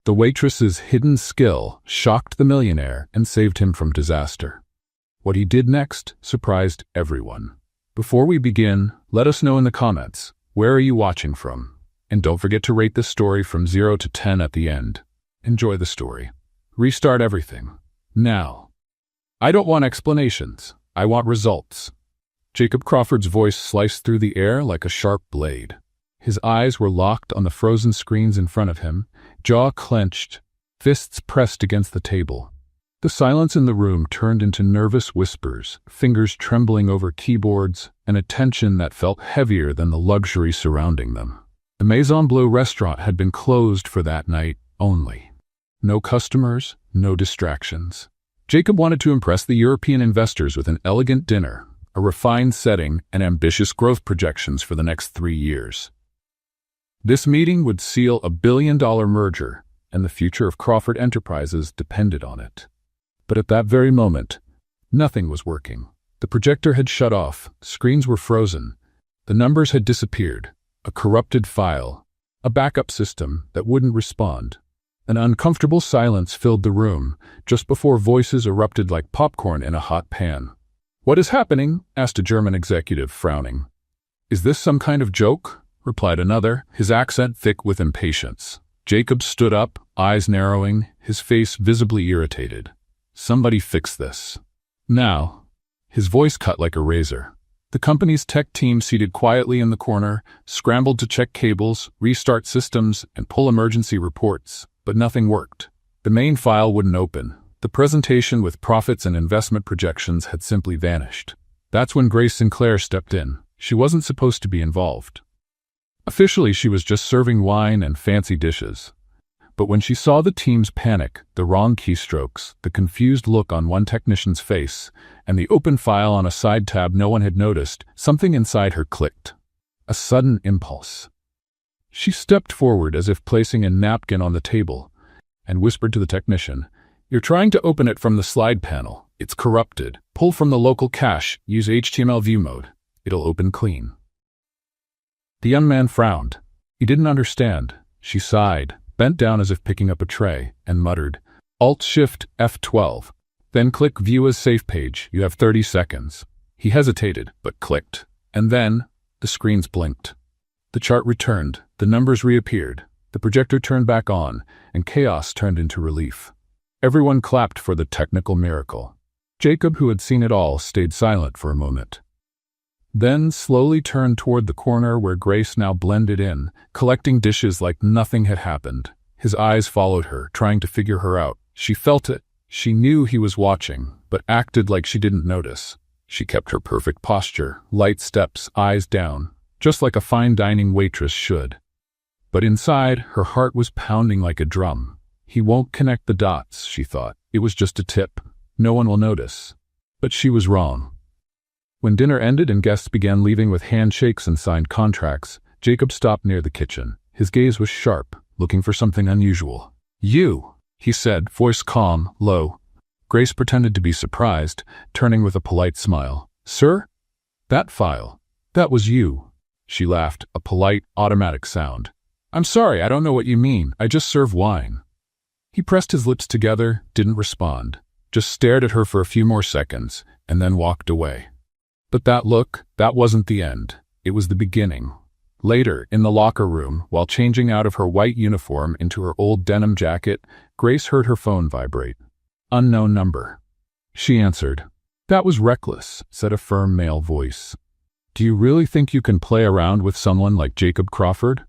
The waitress's hidden skill shocked the millionaire and saved him from disaster. What he did next surprised everyone. Before we begin, let us know in the comments, where are you watching from? And don't forget to rate this story from 0 to 10 at the end. Enjoy the story. Restart everything. Now. I don't want explanations. I want results. Jacob Crawford's voice sliced through the air like a sharp blade. His eyes were locked on the frozen screens in front of him, jaw clenched, fists pressed against the table. The silence in the room turned into nervous whispers, fingers trembling over keyboards, and a tension that felt heavier than the luxury surrounding them. The Maison Bleu restaurant had been closed for that night only. No customers, no distractions. Jacob wanted to impress the European investors with an elegant dinner, a refined setting, and ambitious growth projections for the next 3 years. This meeting would seal a billion-dollar merger, and the future of Crawford Enterprises depended on it. But at that very moment, nothing was working. The projector had shut off, screens were frozen, the numbers had disappeared, a corrupted file, a backup system that wouldn't respond. An uncomfortable silence filled the room, just before voices erupted like popcorn in a hot pan. "What is happening?" asked a German executive, frowning. "Is this some kind of joke?" replied another, his accent thick with impatience. Jacob stood up, eyes narrowing, his face visibly irritated. "Somebody fix this. Now." His voice cut like a razor. The company's tech team, seated quietly in the corner, scrambled to check cables, restart systems, and pull emergency reports, but nothing worked. The main file wouldn't open. The presentation with profits and investment projections had simply vanished. That's when Grace Sinclair stepped in. She wasn't supposed to be involved. Officially, she was just serving wine and fancy dishes. But when she saw the team's panic, the wrong keystrokes, the confused look on one technician's face, and the open file on a side tab no one had noticed, something inside her clicked. A sudden impulse. She stepped forward as if placing a napkin on the table, and whispered to the technician, "You're trying to open it from the slide panel. It's corrupted. Pull from the local cache. Use HTML view mode. It'll open clean." The young man frowned. He didn't understand. She sighed, bent down as if picking up a tray, and muttered, "Alt-Shift-F12. Then click View as Safe Page. You have 30 seconds. He hesitated, but clicked. And then, the screens blinked. The chart returned, the numbers reappeared, the projector turned back on, and chaos turned into relief. Everyone clapped for the technical miracle. Jacob, who had seen it all, stayed silent for a moment. Then slowly turned toward the corner where Grace now blended in, collecting dishes like nothing had happened. His eyes followed her, trying to figure her out. She felt it. She knew he was watching, but acted like she didn't notice. She kept her perfect posture, light steps, eyes down, just like a fine dining waitress should. But inside, her heart was pounding like a drum. He won't connect the dots, she thought. It was just a tip. No one will notice. But she was wrong. When dinner ended and guests began leaving with handshakes and signed contracts, Jacob stopped near the kitchen. His gaze was sharp, looking for something unusual. "You," he said, voice calm, low. Grace pretended to be surprised, turning with a polite smile. "Sir? That file. That was you." She laughed, a polite, automatic sound. "I'm sorry, I don't know what you mean. I just serve wine." He pressed his lips together, didn't respond, just stared at her for a few more seconds, and then walked away. But that look, that wasn't the end. It was the beginning. Later, in the locker room, while changing out of her white uniform into her old denim jacket, Grace heard her phone vibrate. Unknown number. She answered. "That was reckless," said a firm male voice. "Do you really think you can play around with someone like Jacob Crawford?"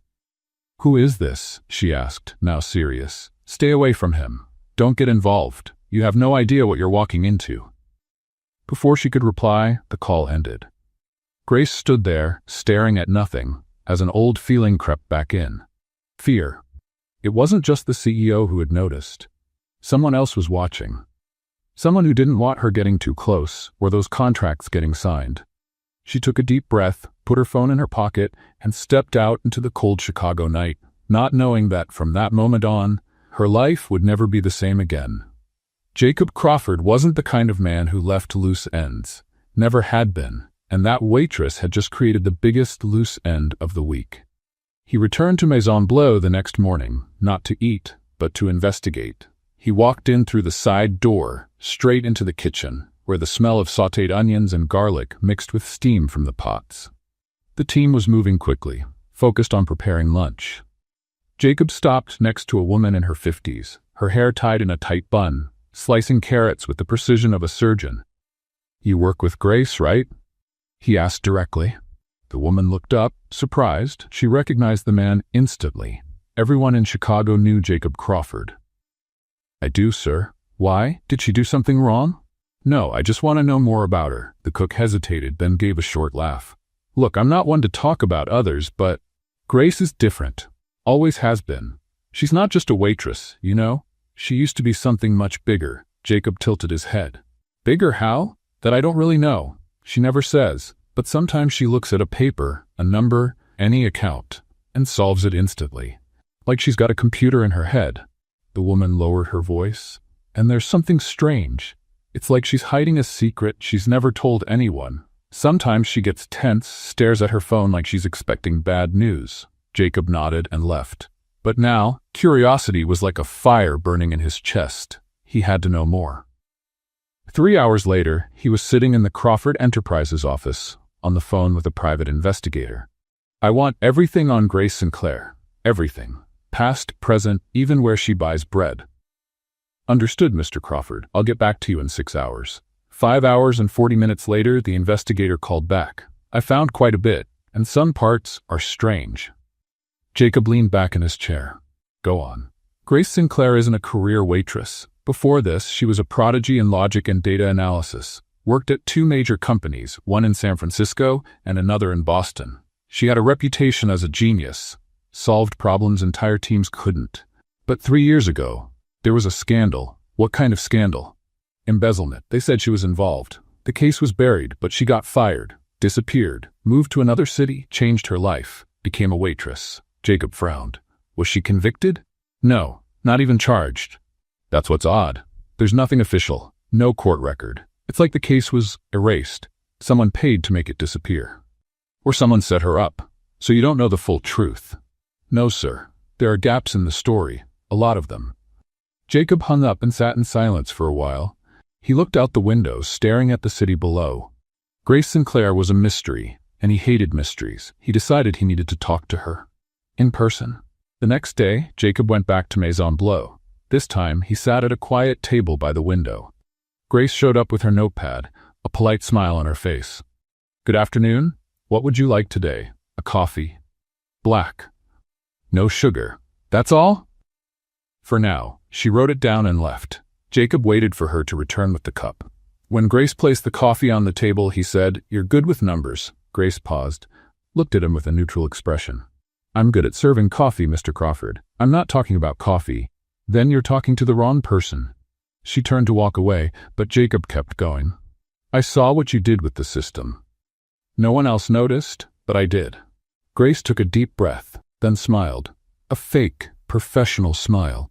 "Who is this?" she asked, now serious. "Stay away from him. Don't get involved. You have no idea what you're walking into." Before she could reply, the call ended. Grace stood there, staring at nothing, as an old feeling crept back in. Fear. It wasn't just the CEO who had noticed. Someone else was watching. Someone who didn't want her getting too close, or those contracts getting signed. She took a deep breath, put her phone in her pocket, and stepped out into the cold Chicago night, not knowing that from that moment on, her life would never be the same again. Jacob Crawford wasn't the kind of man who left loose ends. Never had been, and that waitress had just created the biggest loose end of the week. He returned to Maison Bleu the next morning, not to eat, but to investigate. He walked in through the side door, straight into the kitchen, where the smell of sautéed onions and garlic mixed with steam from the pots. The team was moving quickly, focused on preparing lunch. Jacob stopped next to a woman in her 50s, her hair tied in a tight bun, slicing carrots with the precision of a surgeon. "You work with Grace, right?" he asked directly. The woman looked up, surprised. She recognized the man instantly. Everyone in Chicago knew Jacob Crawford. "I do, sir. Why? Did she do something wrong?" "No, I just want to know more about her." The cook hesitated, then gave a short laugh. "Look, I'm not one to talk about others, but Grace is different. Always has been. She's not just a waitress, you know? She used to be something much bigger." Jacob tilted his head. "Bigger how? That I don't really know. She never says, but sometimes she looks at a paper, a number, any account, and solves it instantly. Like she's got a computer in her head." The woman lowered her voice. "And there's something strange. It's like she's hiding a secret she's never told anyone. Sometimes she gets tense, stares at her phone like she's expecting bad news." Jacob nodded and left. But now, curiosity was like a fire burning in his chest. He had to know more. 3 hours later, he was sitting in the Crawford Enterprises office, on the phone with a private investigator. "I want everything on Grace Sinclair. Everything. Past, present, even where she buys bread." "Understood, Mr. Crawford. I'll get back to you in 6 hours. 5 hours and 40 minutes later, the investigator called back. "I found quite a bit, and some parts are strange." Jacob leaned back in his chair. "Go on." "Grace Sinclair isn't a career waitress. Before this, she was a prodigy in logic and data analysis. Worked at 2 major companies, one in San Francisco and another in Boston. She had a reputation as a genius. Solved problems entire teams couldn't. But 3 years ago, there was a scandal." "What kind of scandal?" "Embezzlement. They said she was involved. The case was buried, but she got fired, disappeared, moved to another city, changed her life, became a waitress." Jacob frowned. "Was she convicted?" "No, not even charged." "That's what's odd. There's nothing official, no court record. It's like the case was erased. Someone paid to make it disappear. Or someone set her up. So you don't know the full truth." "No, sir. There are gaps in the story, a lot of them." Jacob hung up and sat in silence for a while. He looked out the window, staring at the city below. Grace Sinclair was a mystery, and he hated mysteries. He decided he needed to talk to her. In person. The next day, Jacob went back to Maison Bleau. This time, he sat at a quiet table by the window. Grace showed up with her notepad, a polite smile on her face. "Good afternoon. What would you like today? A coffee?" "Black. No sugar. That's all?" "For now." She wrote it down and left. Jacob waited for her to return with the cup. When Grace placed the coffee on the table, he said, "You're good with numbers." Grace paused, looked at him with a neutral expression. "I'm good at serving coffee, Mr. Crawford. I'm not talking about coffee." "Then you're talking to the wrong person." She turned to walk away, but Jacob kept going. "I saw what you did with the system. No one else noticed, but I did." Grace took a deep breath, then smiled. A fake, professional smile.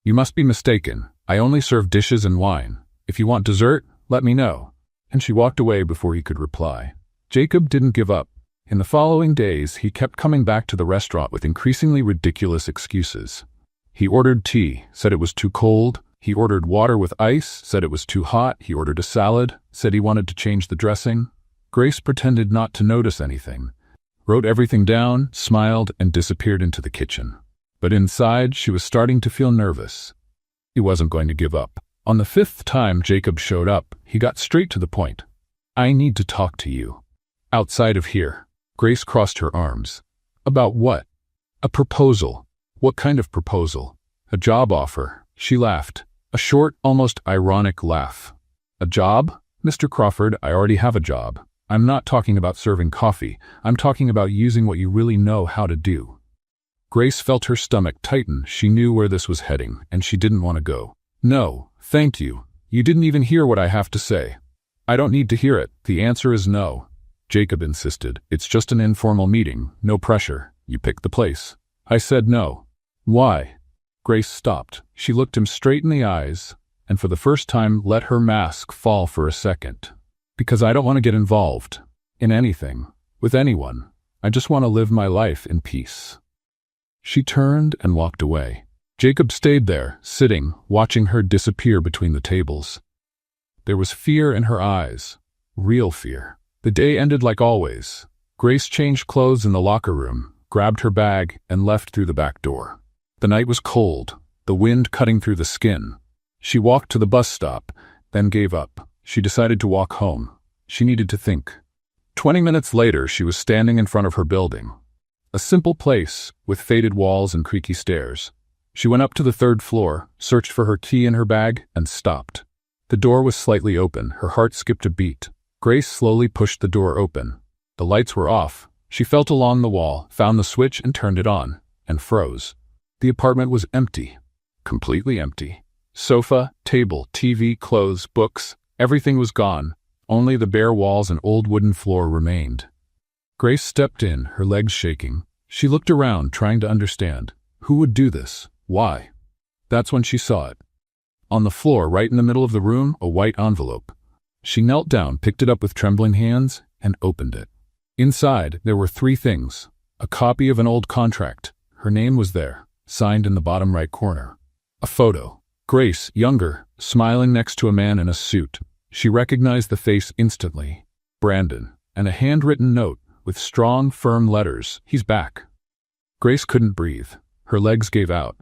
"You must be mistaken. I only serve dishes and wine. If you want dessert, let me know." And she walked away before he could reply. Jacob didn't give up. In the following days, he kept coming back to the restaurant with increasingly ridiculous excuses. He ordered tea, said it was too cold. He ordered water with ice, said it was too hot. He ordered a salad, said he wanted to change the dressing. Grace pretended not to notice anything, wrote everything down, smiled, and disappeared into the kitchen. But inside, she was starting to feel nervous. He wasn't going to give up. On the 5th time Jacob showed up, he got straight to the point. "I need to talk to you. Outside of here." Grace crossed her arms. "About what?" "A proposal." "What kind of proposal?" "A job offer." She laughed, a short, almost ironic laugh. "A job? Mr. Crawford, I already have a job. I'm not talking about serving coffee. I'm talking about using what you really know how to do." Grace felt her stomach tighten. She knew where this was heading, and she didn't want to go. "No, thank you. You didn't even hear what I have to say." "I don't need to hear it. The answer is no." Jacob insisted. "It's just an informal meeting. No pressure. You pick the place." "I said no." "Why?" Grace stopped. She looked him straight in the eyes, and for the first time let her mask fall for a second. "Because I don't want to get involved. In anything. With anyone. I just want to live my life in peace." She turned and walked away. Jacob stayed there, sitting, watching her disappear between the tables. There was fear in her eyes. Real fear. The day ended like always. Grace changed clothes in the locker room, grabbed her bag, and left through the back door. The night was cold, the wind cutting through the skin. She walked to the bus stop, then gave up. She decided to walk home. She needed to think. 20 minutes later, she was standing in front of her building. A simple place, with faded walls and creaky stairs. She went up to the 3rd floor, searched for her key in her bag, and stopped. The door was slightly open. Her heart skipped a beat. Grace slowly pushed the door open. The lights were off. She felt along the wall, found the switch and turned it on, and froze. The apartment was empty. Completely empty. Sofa, table, TV, clothes, books, everything was gone. Only the bare walls and old wooden floor remained. Grace stepped in, her legs shaking. She looked around, trying to understand. Who would do this? Why? That's when she saw it. On the floor, right in the middle of the room, a white envelope. She knelt down, picked it up with trembling hands, and opened it. Inside, there were 3 things. A copy of an old contract. Her name was there, signed in the bottom right corner. A photo. Grace, younger, smiling next to a man in a suit. She recognized the face instantly. Brandon. And a handwritten note, with strong, firm letters. He's back. Grace couldn't breathe. Her legs gave out.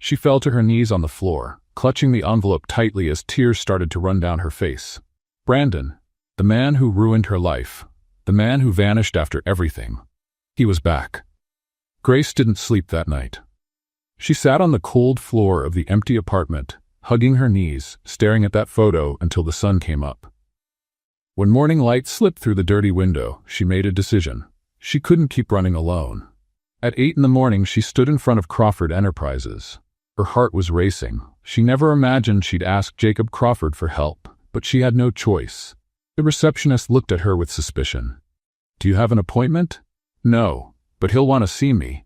She fell to her knees on the floor, clutching the envelope tightly as tears started to run down her face. Brandon, the man who ruined her life, the man who vanished after everything. He was back. Grace didn't sleep that night. She sat on the cold floor of the empty apartment, hugging her knees, staring at that photo until the sun came up. When morning light slipped through the dirty window, she made a decision. She couldn't keep running alone. At 8 in the morning, she stood in front of Crawford Enterprises. Her heart was racing. She never imagined she'd ask Jacob Crawford for help, but she had no choice. The receptionist looked at her with suspicion. "Do you have an appointment?" "No, but he'll want to see me."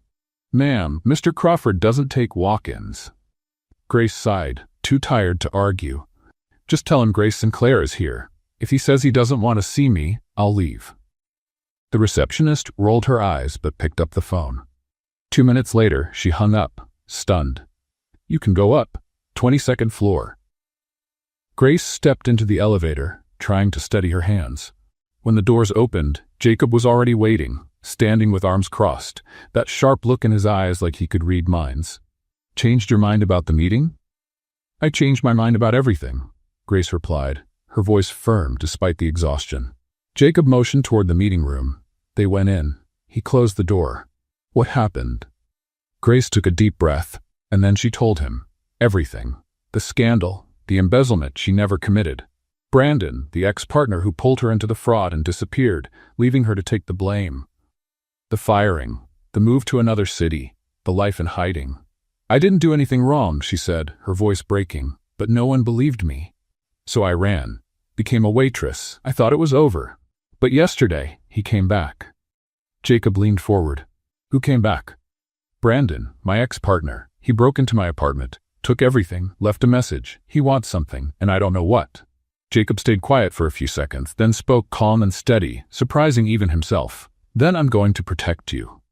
"Ma'am, Mr. Crawford doesn't take walk-ins." Grace sighed, too tired to argue. "Just tell him Grace Sinclair is here. If he says he doesn't want to see me, I'll leave." The receptionist rolled her eyes but picked up the phone. 2 minutes later, she hung up, stunned. "You can go up. 22nd floor." Grace stepped into the elevator, trying to steady her hands. When the doors opened, Jacob was already waiting, standing with arms crossed, that sharp look in his eyes like he could read minds. "Changed your mind about the meeting?" "I changed my mind about everything," Grace replied, her voice firm despite the exhaustion. Jacob motioned toward the meeting room. They went in. He closed the door. "What happened?" Grace took a deep breath, and then she told him. Everything. The scandal, the embezzlement she never committed. Brandon, the ex-partner who pulled her into the fraud and disappeared, leaving her to take the blame. The firing, the move to another city, the life in hiding. "I didn't do anything wrong," she said, her voice breaking, "but no one believed me. So I ran, became a waitress. I thought it was over. But yesterday, he came back." Jacob leaned forward. "Who came back?" "Brandon, my ex-partner. He broke into my apartment, took everything, left a message. He wants something, and I don't know what." Jacob stayed quiet for a few seconds, then spoke calm and steady, surprising even himself. "Then I'm going to protect you."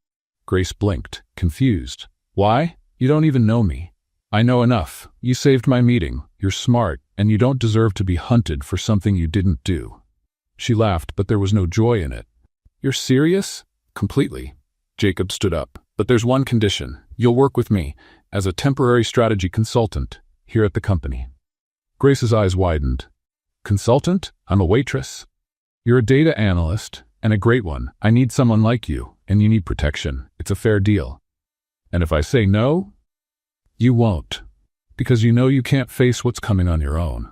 Grace blinked, confused. "Why? You don't even know me." "I know enough. You saved my meeting. You're smart, and you don't deserve to be hunted for something you didn't do." She laughed, but there was no joy in it. "You're serious?" "Completely." Jacob stood up. "But there's one condition. You'll work with me, as a temporary strategy consultant, here at the company." Grace's eyes widened. "Consultant? I'm a waitress." "You're a data analyst, and a great one. I need someone like you, and you need protection. It's a fair deal." "And if I say no?" "You won't, because you know you can't face what's coming on your own."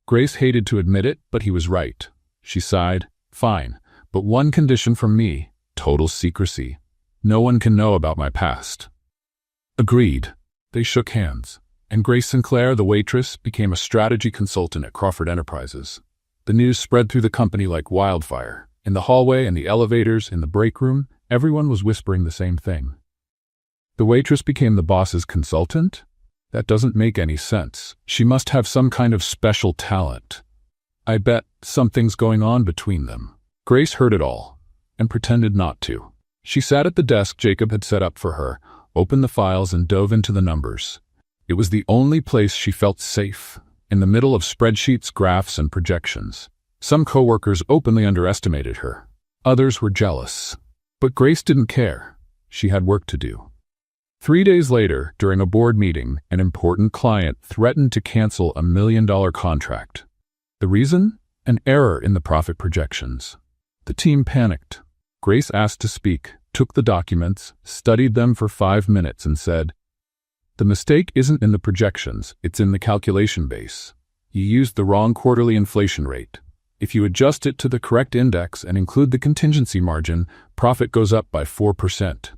Grace hated to admit it, but he was right. She sighed. "Fine, but one condition from me, total secrecy. No one can know about my past." "Agreed." They shook hands, and Grace Sinclair, the waitress, became a strategy consultant at Crawford Enterprises. The news spread through the company like wildfire. In the hallway, in the elevators, in the break room, everyone was whispering the same thing. The waitress became the boss's consultant? That doesn't make any sense. She must have some kind of special talent. I bet something's going on between them. Grace heard it all, and pretended not to. She sat at the desk Jacob had set up for her, opened the files and dove into the numbers. It was the only place she felt safe, in the middle of spreadsheets, graphs, and projections. Some coworkers openly underestimated her. Others were jealous. But Grace didn't care. She had work to do. 3 days later, during a board meeting, an important client threatened to cancel a $1 million contract. The reason? An error in the profit projections. The team panicked. Grace asked to speak, took the documents, studied them for 5 minutes, and said, "The mistake isn't in the projections, it's in the calculation base. You used the wrong quarterly inflation rate. If you adjust it to the correct index and include the contingency margin, profit goes up by 4%.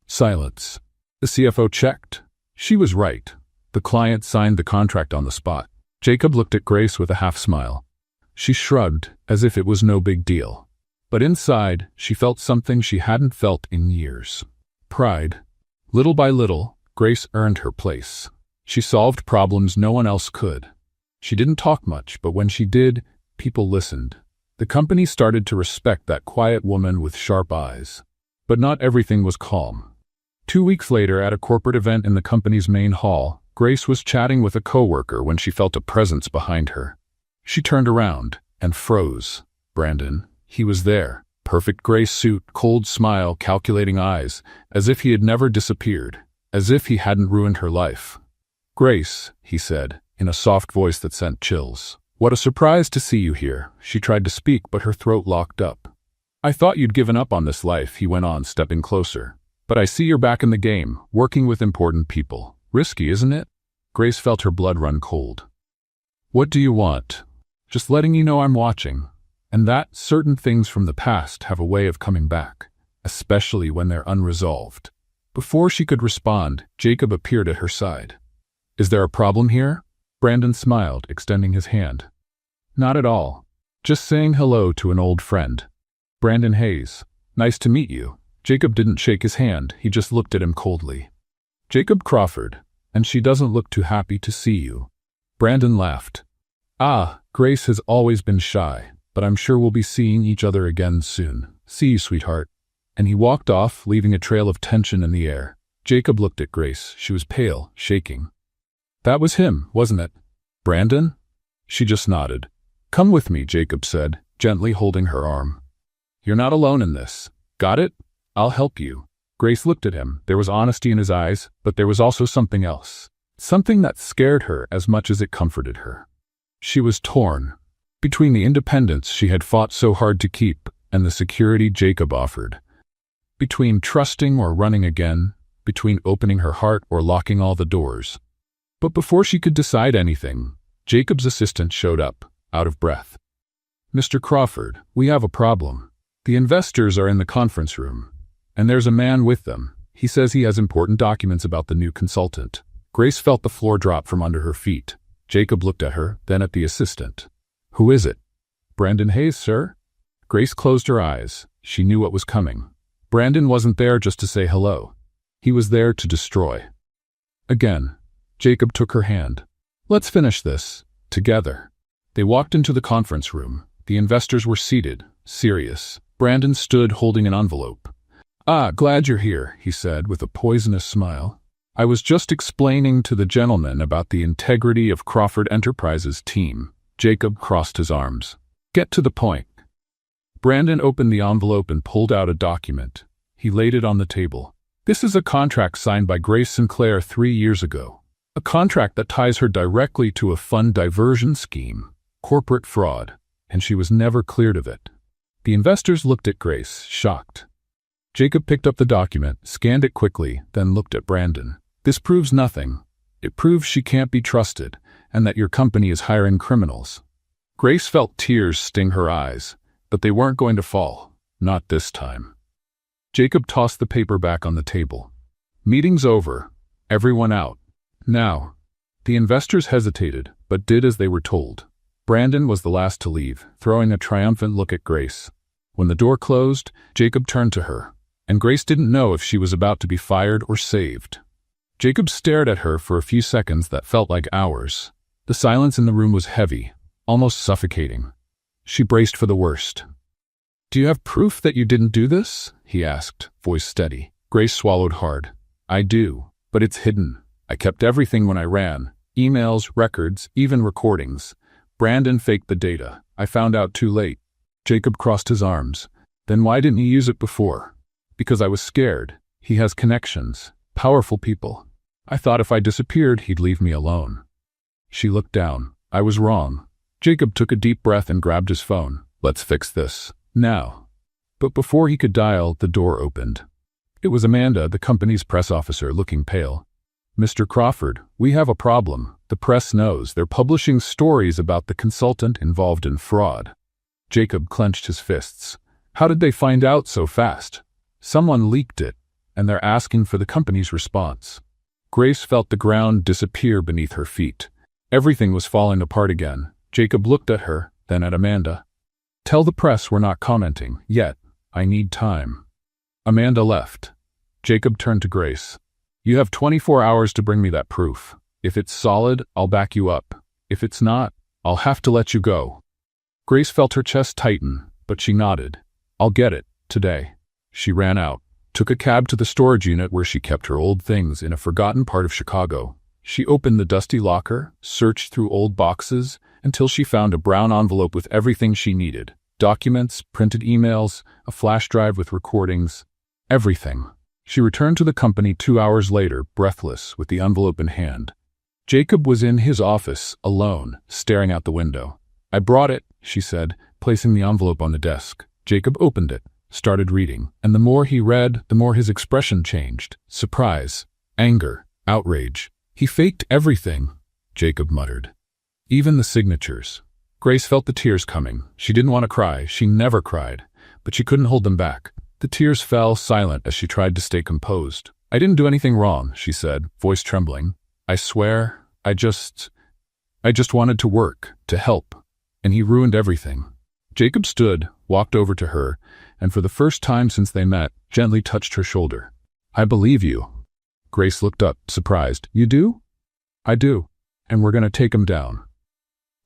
Silence. The CFO checked. She was right. The client signed the contract on the spot. Jacob looked at Grace with a half-smile. She shrugged, as if it was no big deal. But inside, she felt something she hadn't felt in years. Pride. Little by little, Grace earned her place. She solved problems no one else could. She didn't talk much, but when she did, people listened. The company started to respect that quiet woman with sharp eyes. But not everything was calm. 2 weeks later, at a corporate event in the company's main hall, Grace was chatting with a coworker when she felt a presence behind her. She turned around and froze. Brandon. He was there. Perfect gray suit, cold smile, calculating eyes, as if he had never disappeared, as if he hadn't ruined her life. "Grace," he said, in a soft voice that sent chills. "What a surprise to see you here." She tried to speak, but her throat locked up. "I thought you'd given up on this life," he went on, stepping closer. "But I see you're back in the game, working with important people. Risky, isn't it?" Grace felt her blood run cold. "What do you want?" "Just letting you know I'm watching, and that certain things from the past have a way of coming back, especially when they're unresolved." Before she could respond, Jacob appeared at her side. "Is there a problem here?" Brandon smiled, extending his hand. "Not at all. Just saying hello to an old friend. Brandon Hayes. Nice to meet you." Jacob didn't shake his hand, he just looked at him coldly. "Jacob Crawford, and she doesn't look too happy to see you." Brandon laughed. "Ah, Grace has always been shy, but I'm sure we'll be seeing each other again soon. See you, sweetheart." And he walked off, leaving a trail of tension in the air. Jacob looked at Grace. She was pale, shaking. "That was him, wasn't it?" "Brandon?" She just nodded. "Come with me," Jacob said, gently holding her arm. "You're not alone in this. Got it? I'll help you." Grace looked at him. There was honesty in his eyes, but there was also something else. Something that scared her as much as it comforted her. She was torn between the independence she had fought so hard to keep and the security Jacob offered. Between trusting or running again, between opening her heart or locking all the doors. But before she could decide anything, Jacob's assistant showed up, out of breath. "Mr. Crawford, we have a problem. The investors are in the conference room. And there's a man with them. He says he has important documents about the new consultant." Grace felt the floor drop from under her feet. Jacob looked at her, then at the assistant. "Who is it?" "Brandon Hayes, sir." Grace closed her eyes. She knew what was coming. Brandon wasn't there just to say hello. He was there to destroy. Again, Jacob took her hand. "Let's finish this, together." They walked into the conference room. The investors were seated, serious. Brandon stood holding an envelope. "Ah, glad you're here," he said with a poisonous smile. "I was just explaining to the gentleman about the integrity of Crawford Enterprises' team." Jacob crossed his arms. "Get to the point." Brandon opened the envelope and pulled out a document. He laid it on the table. "This is a contract signed by Grace Sinclair 3 years ago. A contract that ties her directly to a fund diversion scheme, corporate fraud, and she was never cleared of it." The investors looked at Grace, shocked. Jacob picked up the document, scanned it quickly, then looked at Brandon. "This proves nothing. It proves she can't be trusted, and that your company is hiring criminals." Grace felt tears sting her eyes, but they weren't going to fall. Not this time. Jacob tossed the paper back on the table. "Meeting's over. Everyone out. Now." The investors hesitated, but did as they were told. Brandon was the last to leave, throwing a triumphant look at Grace. When the door closed, Jacob turned to her. And Grace didn't know if she was about to be fired or saved. Jacob stared at her for a few seconds that felt like hours. The silence in the room was heavy, almost suffocating. She braced for the worst. "Do you have proof that you didn't do this?" he asked, voice steady. Grace swallowed hard. I do, but it's hidden. I kept everything when I ran. Emails, records, even recordings. Brandon faked the data. I found out too late. Jacob crossed his arms. Then why didn't he use it before? Because I was scared. He has connections. Powerful people. I thought if I disappeared, he'd leave me alone. She looked down. I was wrong. Jacob took a deep breath and grabbed his phone. Let's fix this. Now. But before he could dial, the door opened. It was Amanda, the company's press officer, looking pale. Mr. Crawford, we have a problem. The press knows. They're publishing stories about the consultant involved in fraud. Jacob clenched his fists. How did they find out so fast? Someone leaked it, and they're asking for the company's response. Grace felt the ground disappear beneath her feet. Everything was falling apart again. Jacob looked at her, then at Amanda. Tell the press we're not commenting, yet. I need time. Amanda left. Jacob turned to Grace. You have 24 hours to bring me that proof. If it's solid, I'll back you up. If it's not, I'll have to let you go. Grace felt her chest tighten, but she nodded. I'll get it, today. She ran out, took a cab to the storage unit where she kept her old things in a forgotten part of Chicago. She opened the dusty locker, searched through old boxes, until she found a brown envelope with everything she needed. Documents, printed emails, a flash drive with recordings. Everything. She returned to the company 2 hours later, breathless, with the envelope in hand. Jacob was in his office, alone, staring out the window. I brought it, she said, placing the envelope on the desk. Jacob opened it, started reading, and the more he read, the more his expression changed. Surprise, anger, outrage. He faked everything, Jacob muttered. Even the signatures. Grace felt the tears coming. She didn't want to cry. She never cried, but she couldn't hold them back. The tears fell silent as she tried to stay composed. I didn't do anything wrong, she said, voice trembling. I swear, I just wanted to work, to help, and he ruined everything. Jacob stood, walked over to her, and for the first time since they met, gently touched her shoulder. I believe you. Grace looked up, surprised. You do? I do, and we're going to take him down.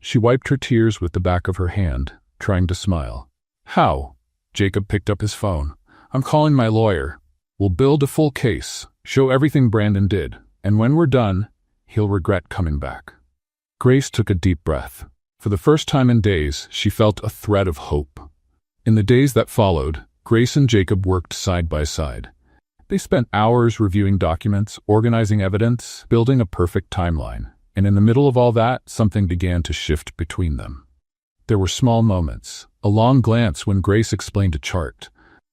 She wiped her tears with the back of her hand, trying to smile. How? Jacob picked up his phone. I'm calling my lawyer. We'll build a full case, show everything Brandon did, and when we're done, he'll regret coming back. Grace took a deep breath. For the first time in days, she felt a thread of hope. In the days that followed, Grace and Jacob worked side by side. They spent hours reviewing documents, organizing evidence, building a perfect timeline. And in the middle of all that, something began to shift between them. There were small moments, a long glance when Grace explained a chart,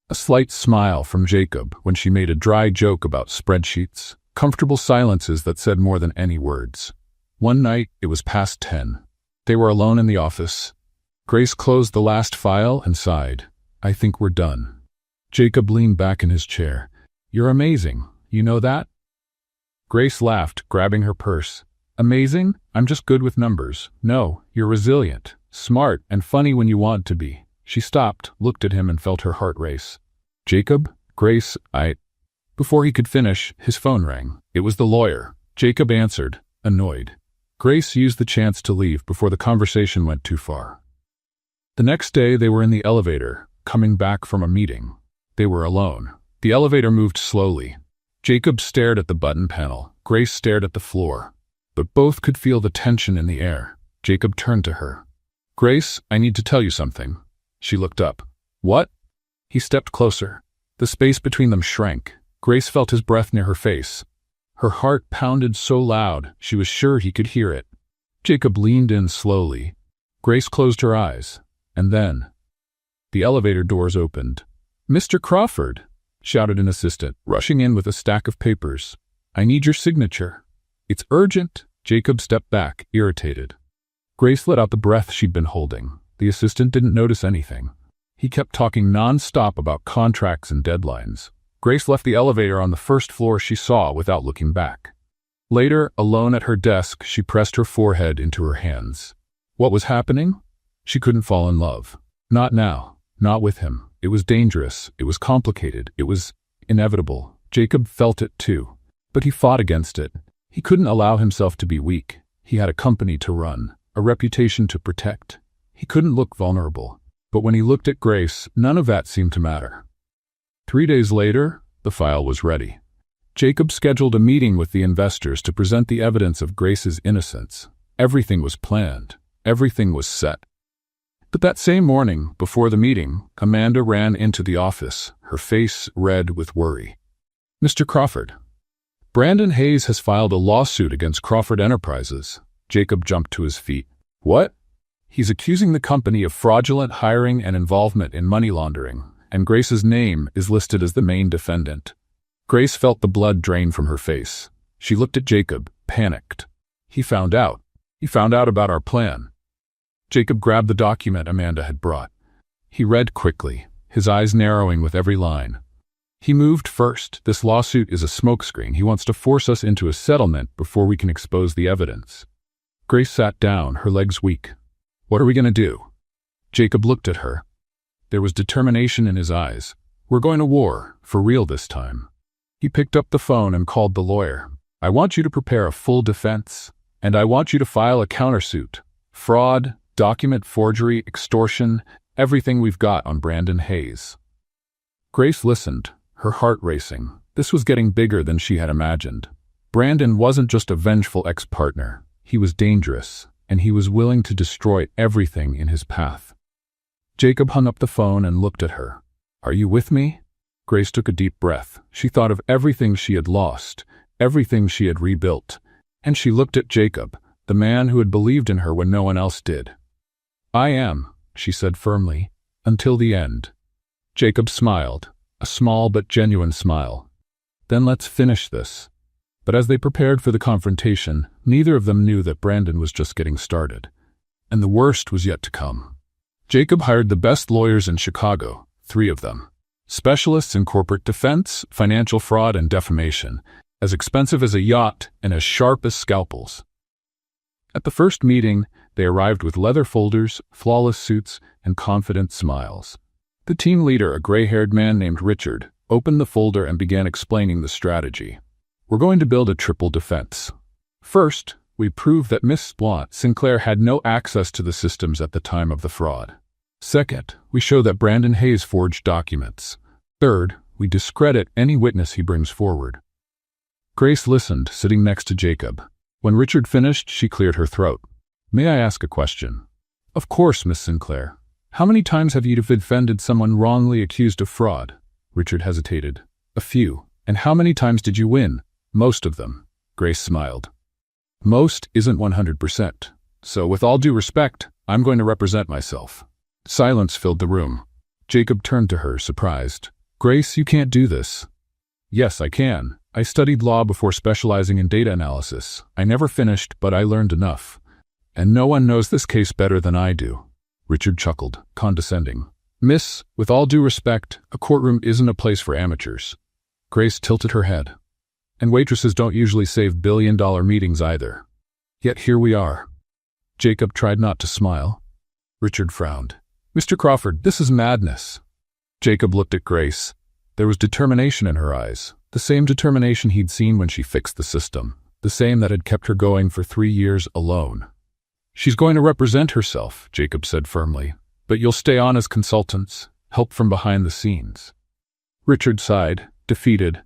a slight smile from Jacob when she made a dry joke about spreadsheets, comfortable silences that said more than any words. One night, it was past 10. They were alone in the office. Grace closed the last file and sighed. I think we're done. Jacob leaned back in his chair. You're amazing. You know that? Grace laughed, grabbing her purse. Amazing? I'm just good with numbers. No, you're resilient, smart, and funny when you want to be. She stopped, looked at him, and felt her heart race. Jacob? Grace, Before he could finish, his phone rang. It was the lawyer. Jacob answered, annoyed. Grace used the chance to leave before the conversation went too far. The next day, they were in the elevator, coming back from a meeting. They were alone. The elevator moved slowly. Jacob stared at the button panel. Grace stared at the floor. But both could feel the tension in the air. Jacob turned to her. Grace, I need to tell you something. She looked up. What? He stepped closer. The space between them shrank. Grace felt his breath near her face. Her heart pounded so loud, she was sure he could hear it. Jacob leaned in slowly. Grace closed her eyes. And then, the elevator doors opened. Mr. Crawford, shouted an assistant, rushing in with a stack of papers. I need your signature. It's urgent. Jacob stepped back, irritated. Grace let out the breath she'd been holding. The assistant didn't notice anything. He kept talking non-stop about contracts and deadlines. Grace left the elevator on the first floor she saw without looking back. Later, alone at her desk, she pressed her forehead into her hands. What was happening? She couldn't fall in love. Not now. Not with him. It was dangerous. It was complicated. It was inevitable. Jacob felt it too. But he fought against it. He couldn't allow himself to be weak. He had a company to run, a reputation to protect. He couldn't look vulnerable. But when he looked at Grace, none of that seemed to matter. 3 days later, the file was ready. Jacob scheduled a meeting with the investors to present the evidence of Grace's innocence. Everything was planned. Everything was set. But that same morning, before the meeting, Amanda ran into the office, her face red with worry. "Mr. Crawford, Brandon Hayes has filed a lawsuit against Crawford Enterprises." Jacob jumped to his feet. "What?" "He's accusing the company of fraudulent hiring and involvement in money laundering, and Grace's name is listed as the main defendant." Grace felt the blood drain from her face. She looked at Jacob, panicked. He found out. He found out about our plan." Jacob grabbed the document Amanda had brought. He read quickly, his eyes narrowing with every line. "He moved first. This lawsuit is a smokescreen. He wants to force us into a settlement before we can expose the evidence." Grace sat down, her legs weak. "What are we going to do?" Jacob looked at her. There was determination in his eyes. "We're going to war, for real this time." He picked up the phone and called the lawyer. "I want you to prepare a full defense, and I want you to file a countersuit. Fraud, document forgery, extortion, everything we've got on Brandon Hayes." Grace listened, her heart racing. This was getting bigger than she had imagined. Brandon wasn't just a vengeful ex-partner. He was dangerous, and he was willing to destroy everything in his path. Jacob hung up the phone and looked at her. "Are you with me?" Grace took a deep breath. She thought of everything she had lost, everything she had rebuilt, and she looked at Jacob, the man who had believed in her when no one else did. "I am," she said firmly, "until the end." Jacob smiled, a small but genuine smile. "Then let's finish this." But as they prepared for the confrontation, neither of them knew that Brandon was just getting started. And the worst was yet to come. Jacob hired the best lawyers in Chicago, 3 of them. Specialists in corporate defense, financial fraud, and defamation, as expensive as a yacht and as sharp as scalpels. At the first meeting, they arrived with leather folders, flawless suits, and confident smiles. The team leader, a gray-haired man named Richard, opened the folder and began explaining the strategy. "We're going to build a triple defense. First, we prove that Miss Sinclair had no access to the systems at the time of the fraud. Second, we show that Brandon Hayes forged documents. Third, we discredit any witness he brings forward." Grace listened, sitting next to Jacob. When Richard finished, she cleared her throat. "May I ask a question?" "Of course, Miss Sinclair. How many times have you defended someone wrongly accused of fraud?" Richard hesitated. "A few. And how many times did you win?" "Most of them." Grace smiled. "Most isn't 100%. So with all due respect, I'm going to represent myself." Silence filled the room. Jacob turned to her, surprised. "Grace, you can't do this." "Yes, I can. I studied law before specializing in data analysis. I never finished, but I learned enough. And no one knows this case better than I do." Richard chuckled, condescending. "Miss, with all due respect, a courtroom isn't a place for amateurs." Grace tilted her head. "And waitresses don't usually save billion-dollar meetings either. Yet here we are." Jacob tried not to smile. Richard frowned. "Mr. Crawford, this is madness." Jacob looked at Grace. There was determination in her eyes, the same determination he'd seen when she fixed the system, the same that had kept her going for 3 years alone. "She's going to represent herself," Jacob said firmly, "but you'll stay on as consultants, help from behind the scenes." Richard sighed, defeated.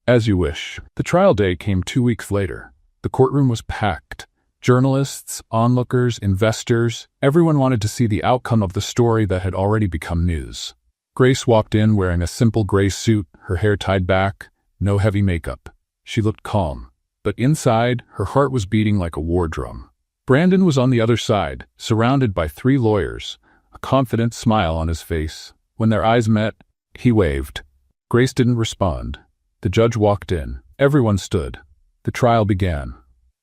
"As you wish." The trial day came 2 weeks later. The courtroom was packed. Journalists, onlookers, investors, everyone wanted to see the outcome of the story that had already become news. Grace walked in wearing a simple gray suit, her hair tied back, no heavy makeup. She looked calm, but inside, her heart was beating like a war drum. Brandon was on the other side, surrounded by 3 lawyers, a confident smile on his face. When their eyes met, he waved. Grace didn't respond. The judge walked in. Everyone stood. The trial began.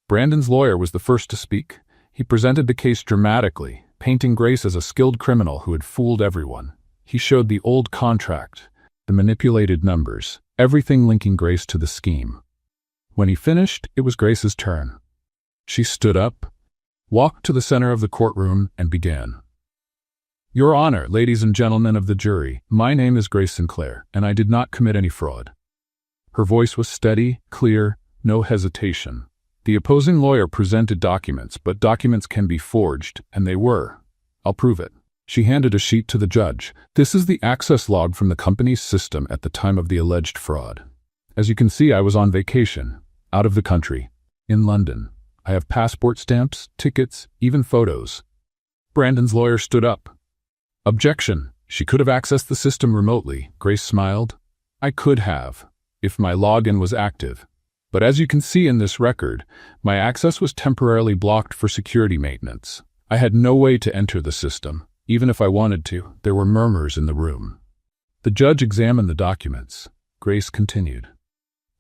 Brandon's lawyer was the first to speak. He presented the case dramatically, painting Grace as a skilled criminal who had fooled everyone. He showed the old contract, the manipulated numbers, everything linking Grace to the scheme. When he finished, it was Grace's turn. She stood up, walked to the center of the courtroom, and began. "Your Honor, ladies and gentlemen of the jury, my name is Grace Sinclair, and I did not commit any fraud." Her voice was steady, clear, no hesitation. The opposing lawyer presented documents, but documents can be forged, and they were. "I'll prove it." She handed a sheet to the judge. "This is the access log from the company's system at the time of the alleged fraud. As you can see, I was on vacation, out of the country, in London. I have passport stamps, tickets, even photos. Brandon's lawyer stood up. Objection. She could have accessed the system remotely. Grace smiled. I could have, if my login was active. But as you can see in this record, my access was temporarily blocked for security maintenance. I had no way to enter the system. Even if I wanted to, there were murmurs in the room. The judge examined the documents. Grace continued.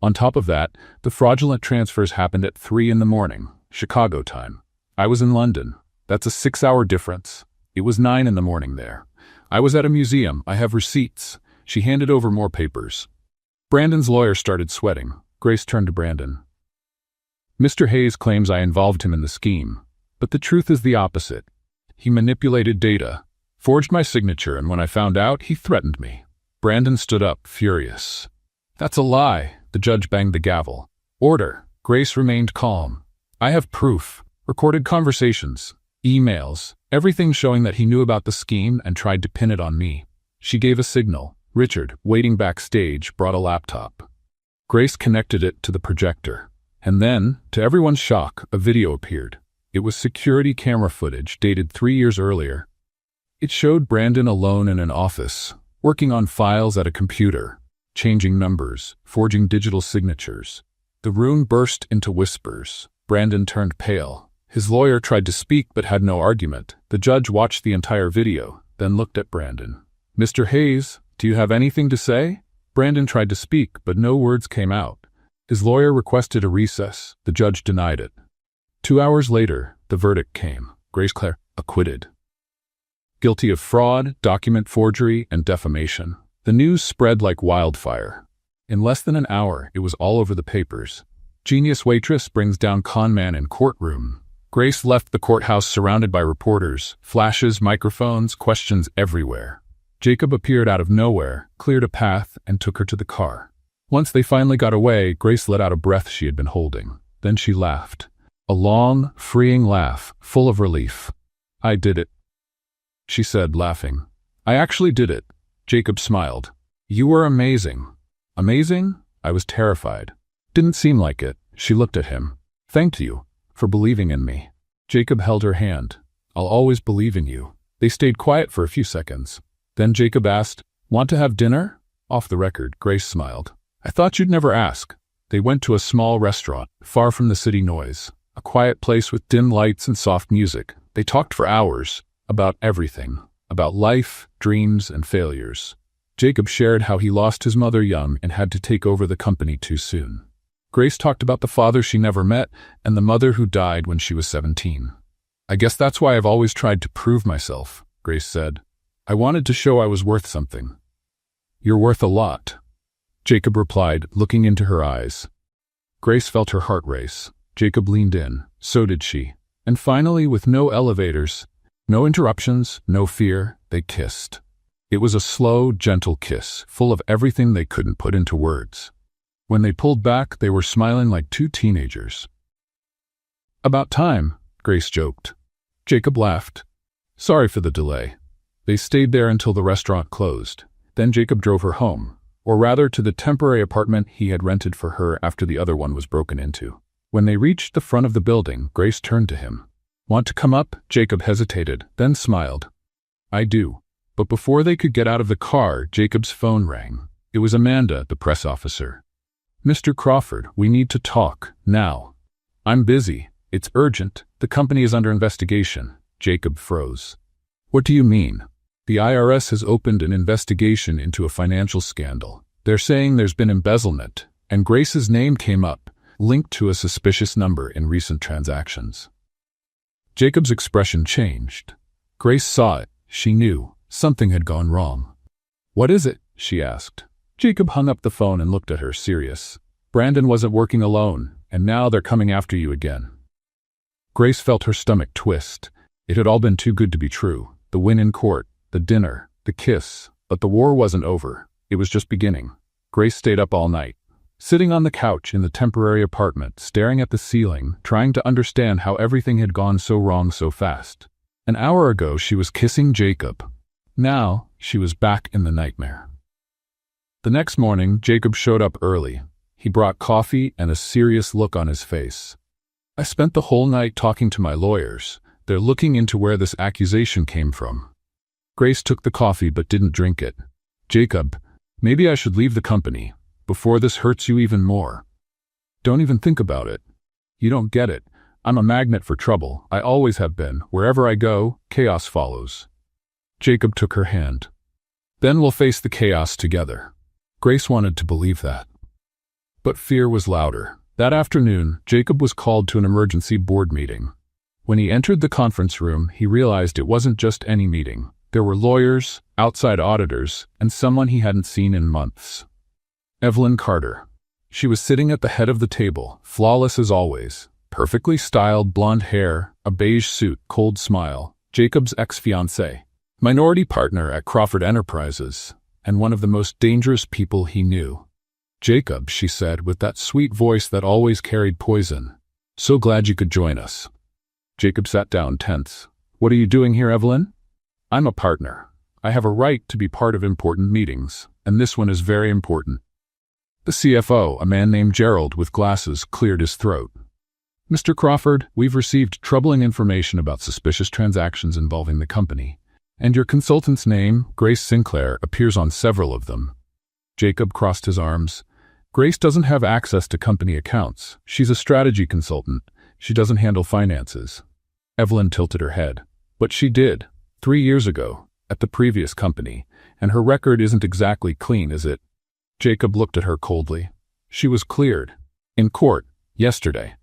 On top of that, the fraudulent transfers happened at 3 a.m, Chicago time. I was in London. That's a 6-hour difference. It was 9 a.m. there. I was at a museum. I have receipts. She handed over more papers. Brandon's lawyer started sweating. Grace turned to Brandon. Mr. Hayes claims I involved him in the scheme, but the truth is the opposite. He manipulated data, forged my signature, and when I found out, he threatened me. Brandon stood up, furious. That's a lie. The judge banged the gavel. Order. Grace remained calm. I have proof. Recorded conversations, emails, everything showing that he knew about the scheme and tried to pin it on me. She gave a signal. Richard, waiting backstage, brought a laptop. Grace connected it to the projector. And then, to everyone's shock, a video appeared. It was security camera footage dated 3 years earlier. It showed Brandon alone in an office, working on files at a computer, changing numbers, forging digital signatures. The room burst into whispers. Brandon turned pale. His lawyer tried to speak but had no argument. The judge watched the entire video, then looked at Brandon. Mr. Hayes, do you have anything to say? Brandon tried to speak, but no words came out. His lawyer requested a recess. The judge denied it. 2 hours later, the verdict came. Grace Clare, acquitted. Guilty of fraud, document forgery, and defamation. The news spread like wildfire. In less than an hour, it was all over the papers. Genius waitress brings down con man in courtroom. Grace left the courthouse surrounded by reporters, flashes, microphones, questions everywhere. Jacob appeared out of nowhere, cleared a path, and took her to the car. Once they finally got away, Grace let out a breath she had been holding. Then she laughed. A long, freeing laugh, full of relief. I did it, she said, laughing. I actually did it. Jacob smiled. You were amazing. Amazing? I was terrified. Didn't seem like it. She looked at him. Thank you for believing in me. Jacob held her hand. I'll always believe in you. They stayed quiet for a few seconds. Then Jacob asked, Want to have dinner? Off the record, Grace smiled. I thought you'd never ask. They went to a small restaurant, far from the city noise. A quiet place with dim lights and soft music. They talked for hours, about everything. About life, dreams, and failures. Jacob shared how he lost his mother young and had to take over the company too soon. Grace talked about the father she never met and the mother who died when she was 17. I guess that's why I've always tried to prove myself, Grace said. I wanted to show I was worth something. You're worth a lot, Jacob replied, looking into her eyes. Grace felt her heart race. Jacob leaned in. So did she. And finally, with no elevators, no interruptions, no fear, they kissed. It was a slow, gentle kiss, full of everything they couldn't put into words. When they pulled back, they were smiling like two teenagers. About time, Grace joked. Jacob laughed. Sorry for the delay. They stayed there until the restaurant closed. Then Jacob drove her home, or rather to the temporary apartment he had rented for her after the other one was broken into. When they reached the front of the building, Grace turned to him. Want to come up? Jacob hesitated, then smiled. I do. But before they could get out of the car, Jacob's phone rang. It was Amanda, the press officer. Mr. Crawford, we need to talk, now. I'm busy. It's urgent. The company is under investigation. Jacob froze. What do you mean? The IRS has opened an investigation into a financial scandal. They're saying there's been embezzlement, and Grace's name came up, linked to a suspicious number in recent transactions. Jacob's expression changed. Grace saw it. She knew. Something had gone wrong. What is it? She asked. Jacob hung up the phone and looked at her, serious. Brandon wasn't working alone, and now they're coming after you again. Grace felt her stomach twist. It had all been too good to be true. The win in court, the dinner, the kiss. But the war wasn't over. It was just beginning. Grace stayed up all night, sitting on the couch in the temporary apartment, staring at the ceiling, trying to understand how everything had gone so wrong so fast. An hour ago, she was kissing Jacob. Now, she was back in the nightmare. The next morning, Jacob showed up early. He brought coffee and a serious look on his face. "I spent the whole night talking to my lawyers. They're looking into where this accusation came from." Grace took the coffee but didn't drink it. "Jacob, maybe I should leave the company, before this hurts you even more." "Don't even think about it. You don't get it. I'm a magnet for trouble. I always have been. Wherever I go, chaos follows." Jacob took her hand. "Then we'll face the chaos together." Grace wanted to believe that. But fear was louder. That afternoon, Jacob was called to an emergency board meeting. When he entered the conference room, he realized it wasn't just any meeting. There were lawyers, outside auditors, and someone he hadn't seen in months. Evelyn Carter. She was sitting at the head of the table, flawless as always. Perfectly styled blonde hair, a beige suit, cold smile. Jacob's ex-fiancée. Minority partner at Crawford Enterprises, and one of the most dangerous people he knew. "Jacob," she said, with that sweet voice that always carried poison. "So glad you could join us." Jacob sat down, tense. "What are you doing here, Evelyn?" "I'm a partner. I have a right to be part of important meetings, and this one is very important." The CFO, a man named Gerald with glasses, cleared his throat. "Mr. Crawford, we've received troubling information about suspicious transactions involving the company, and your consultant's name, Grace Sinclair, appears on several of them." Jacob crossed his arms. "Grace doesn't have access to company accounts. She's a strategy consultant. She doesn't handle finances." Evelyn tilted her head. "But she did, 3 years ago, at the previous company, and her record isn't exactly clean, is it?" Jacob looked at her coldly. "She was cleared. In court, yesterday."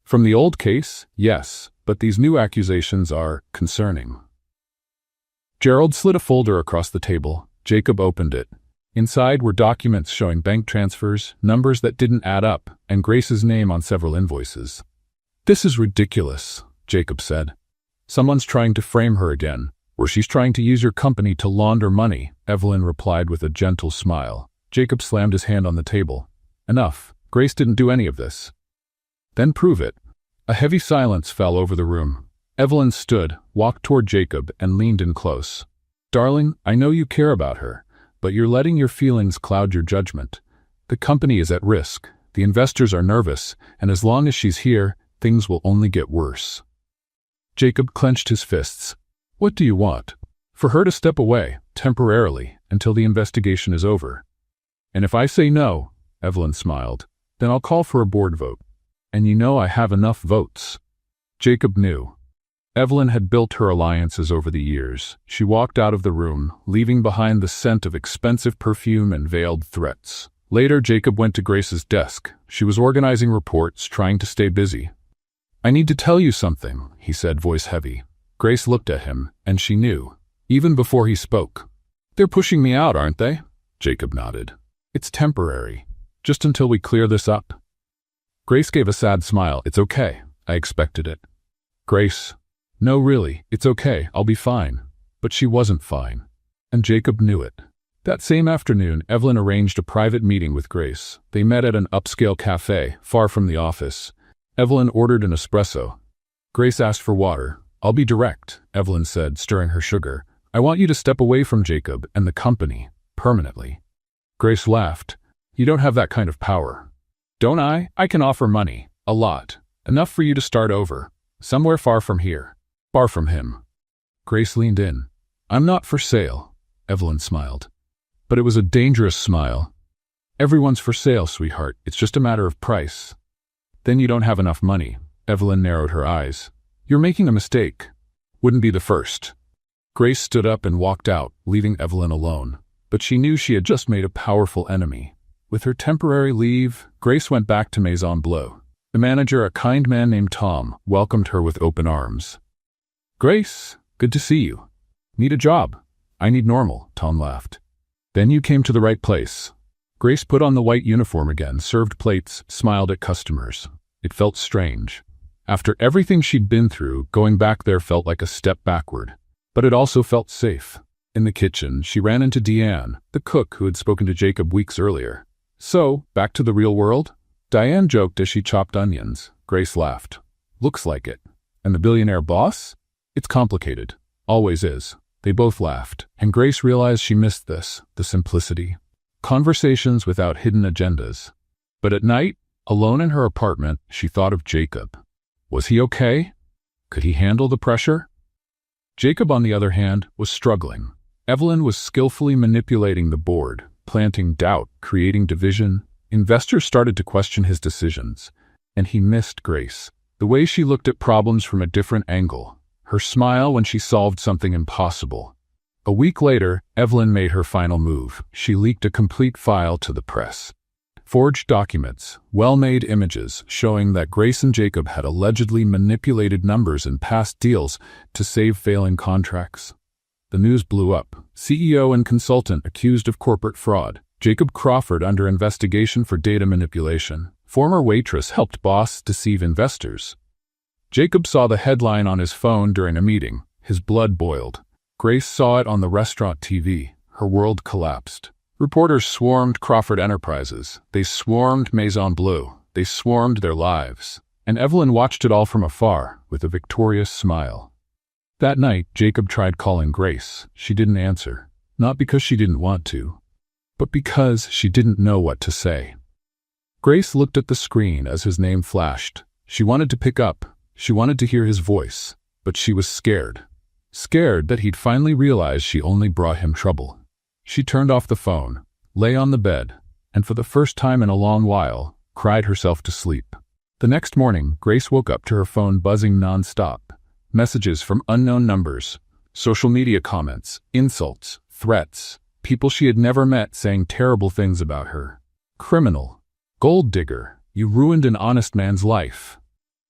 "From the old case, yes, but these new accusations are concerning." Gerald slid a folder across the table. Jacob opened it. Inside were documents showing bank transfers, numbers that didn't add up, and Grace's name on several invoices. "This is ridiculous," Jacob said. "Someone's trying to frame her again, or she's trying to use your company to launder money," Evelyn replied with a gentle smile. Jacob slammed his hand on the table. "Enough. Grace didn't do any of this." "Then prove it." A heavy silence fell over the room. Evelyn stood, walked toward Jacob, and leaned in close. "Darling, I know you care about her, but you're letting your feelings cloud your judgment. The company is at risk, the investors are nervous, and as long as she's here, things will only get worse." Jacob clenched his fists. "What do you want?" "For her to step away, temporarily, until the investigation is over." "And if I say no," Evelyn smiled, "then I'll call for a board vote. And you know I have enough votes." Jacob knew. Evelyn had built her alliances over the years. She walked out of the room, leaving behind the scent of expensive perfume and veiled threats. Later, Jacob went to Grace's desk. She was organizing reports, trying to stay busy. "I need to tell you something," he said, voice heavy. Grace looked at him, and she knew, even before he spoke. "They're pushing me out, aren't they?" Jacob nodded. "It's temporary, just until we clear this up." Grace gave a sad smile. "It's okay. I expected it." "Grace, no, really, it's okay. I'll be fine." But she wasn't fine, and Jacob knew it. That same afternoon, Evelyn arranged a private meeting with Grace. They met at an upscale cafe, far from the office. Evelyn ordered an espresso. Grace asked for water. "I'll be direct," Evelyn said, stirring her sugar. "I want you to step away from Jacob and the company, permanently." Grace laughed. "You don't have that kind of power." "Don't I? I can offer money. A lot. Enough for you to start over. Somewhere far from here. Far from him." Grace leaned in. "I'm not for sale," Evelyn smiled. But it was a dangerous smile. "Everyone's for sale, sweetheart. It's just a matter of price." "Then you don't have enough money." Evelyn narrowed her eyes. "You're making a mistake." "Wouldn't be the first." Grace stood up and walked out, leaving Evelyn alone. But she knew she had just made a powerful enemy. With her temporary leave, Grace went back to Maison Bleu. The manager, a kind man named Tom, welcomed her with open arms. "Grace, good to see you. Need a job?" "I need normal," Tom laughed. "Then you came to the right place." Grace put on the white uniform again, served plates, smiled at customers. It felt strange. After everything she'd been through, going back there felt like a step backward. But it also felt safe. In the kitchen, she ran into Deanne, the cook who had spoken to Jacob weeks earlier. "So, back to the real world?" Diane joked as she chopped onions. Grace laughed. "Looks like it. And the billionaire boss? It's complicated. Always is." They both laughed, and Grace realized she missed this, the simplicity. Conversations without hidden agendas. But at night, alone in her apartment, she thought of Jacob. Was he okay? Could he handle the pressure? Jacob, on the other hand, was struggling. Evelyn was skillfully manipulating the board, planting doubt, creating division. Investors started to question his decisions, and he missed Grace. The way she looked at problems from a different angle, her smile when she solved something impossible. A week later, Evelyn made her final move. She leaked a complete file to the press. Forged documents, well-made images showing that Grace and Jacob had allegedly manipulated numbers in past deals to save failing contracts. The news blew up. CEO and consultant accused of corporate fraud. Jacob Crawford under investigation for data manipulation. Former waitress helped boss deceive investors. Jacob saw the headline on his phone during a meeting. His blood boiled. Grace saw it on the restaurant TV. Her world collapsed. Reporters swarmed Crawford Enterprises. They swarmed Maison Bleu. They swarmed their lives. And Evelyn watched it all from afar, with a victorious smile. That night, Jacob tried calling Grace. She didn't answer. Not because she didn't want to, but because she didn't know what to say. Grace looked at the screen as his name flashed. She wanted to pick up. She wanted to hear his voice. But she was scared. Scared that he'd finally realized she only brought him trouble. She turned off the phone, lay on the bed, and for the first time in a long while, cried herself to sleep. The next morning, Grace woke up to her phone buzzing nonstop. Messages from unknown numbers, social media comments, insults, threats, people she had never met saying terrible things about her. Criminal. Gold digger. You ruined an honest man's life.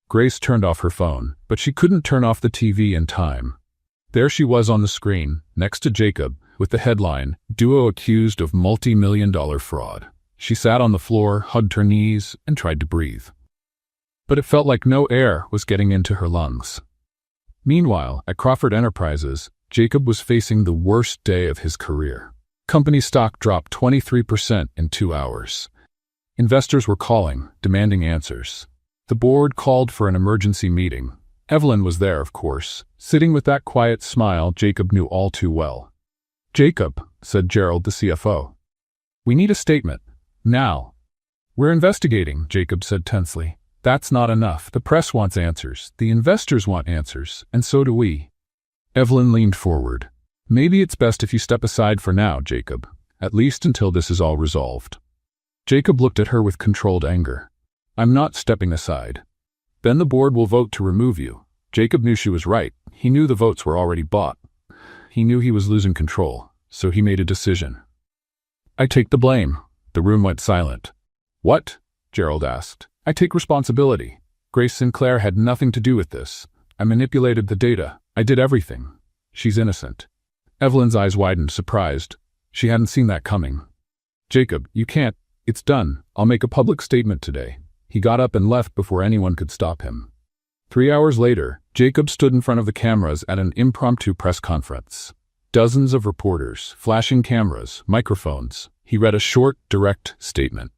Grace turned off her phone, but she couldn't turn off the TV in time. There she was on the screen, next to Jacob, with the headline, Duo Accused of Multi-million-dollar Fraud. She sat on the floor, hugged her knees, and tried to breathe. But it felt like no air was getting into her lungs. Meanwhile, at Crawford Enterprises, Jacob was facing the worst day of his career. Company stock dropped 23% in 2 hours. Investors were calling, demanding answers. The board called for an emergency meeting. Evelyn was there, of course, sitting with that quiet smile Jacob knew all too well. "Jacob," said Gerald, the CFO. "We need a statement. Now." "We're investigating," Jacob said tensely. "That's not enough. The press wants answers. The investors want answers, and so do we." Evelyn leaned forward. "Maybe it's best if you step aside for now, Jacob, at least until this is all resolved." Jacob looked at her with controlled anger. "I'm not stepping aside. Then the board will vote to remove you." Jacob knew she was right. He knew the votes were already bought. He knew he was losing control, so he made a decision. "I take the blame." The room went silent. "What?" Gerald asked. "I take responsibility. Grace Sinclair had nothing to do with this. I manipulated the data. I did everything. She's innocent." Evelyn's eyes widened, surprised. She hadn't seen that coming. "Jacob, you can't. It's done. I'll make a public statement today." He got up and left before anyone could stop him. 3 hours later, Jacob stood in front of the cameras at an impromptu press conference. Dozens of reporters, flashing cameras, microphones. He read a short, direct statement.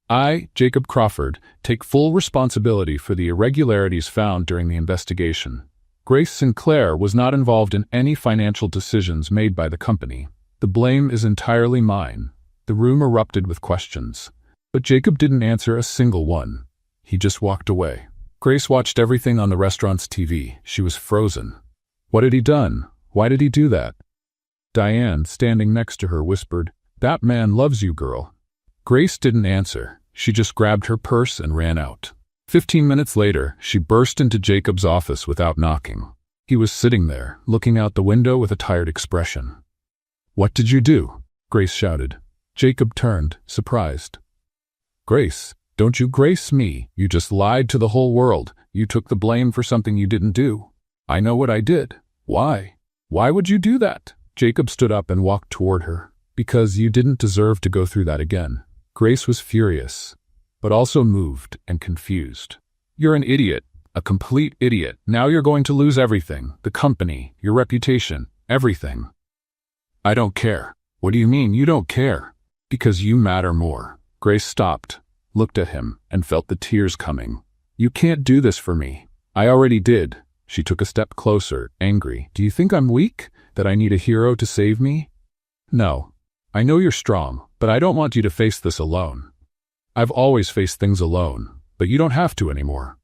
"I, Jacob Crawford, take full responsibility for the irregularities found during the investigation. Grace Sinclair was not involved in any financial decisions made by the company. The blame is entirely mine." The room erupted with questions. But Jacob didn't answer a single one. He just walked away. Grace watched everything on the restaurant's TV. She was frozen. What had he done? Why did he do that? Diane, standing next to her, whispered, "That man loves you, girl." Grace didn't answer. She just grabbed her purse and ran out. 15 minutes later, she burst into Jacob's office without knocking. He was sitting there, looking out the window with a tired expression. "What did you do?" Grace shouted. Jacob turned, surprised. "Grace, don't you grace me. You just lied to the whole world. You took the blame for something you didn't do." "I know what I did." "Why? Why would you do that?" Jacob stood up and walked toward her. "Because you didn't deserve to go through that again." Grace was furious, but also moved and confused. "You're an idiot, a complete idiot. Now you're going to lose everything, the company, your reputation, everything." "I don't care." "What do you mean you don't care?" "Because you matter more." Grace stopped, looked at him, and felt the tears coming. "You can't do this for me." "I already did." She took a step closer, angry. "Do you think I'm weak? That I need a hero to save me?" "No. I know you're strong, but I don't want you to face this alone." I've always faced things alone, but you don't have to anymore."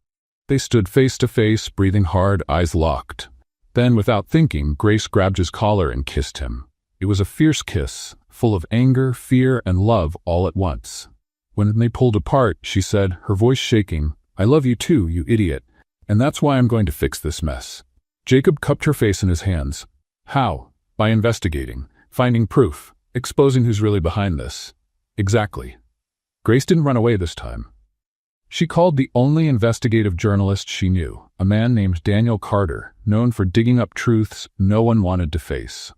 They stood face to face, breathing hard, eyes locked. Then, without thinking, Grace grabbed his collar and kissed him. It was a fierce kiss, full of anger, fear, and love all at once. When they pulled apart, she said, her voice shaking, "I love you too, you idiot, and that's why I'm going to fix this mess." Jacob cupped her face in his hands. "How?" "By investigating, finding proof, exposing who's really behind this." "Exactly." Grace didn't run away this time. She called the only investigative journalist she knew, a man named Daniel Carter, known for digging up truths no one wanted to face.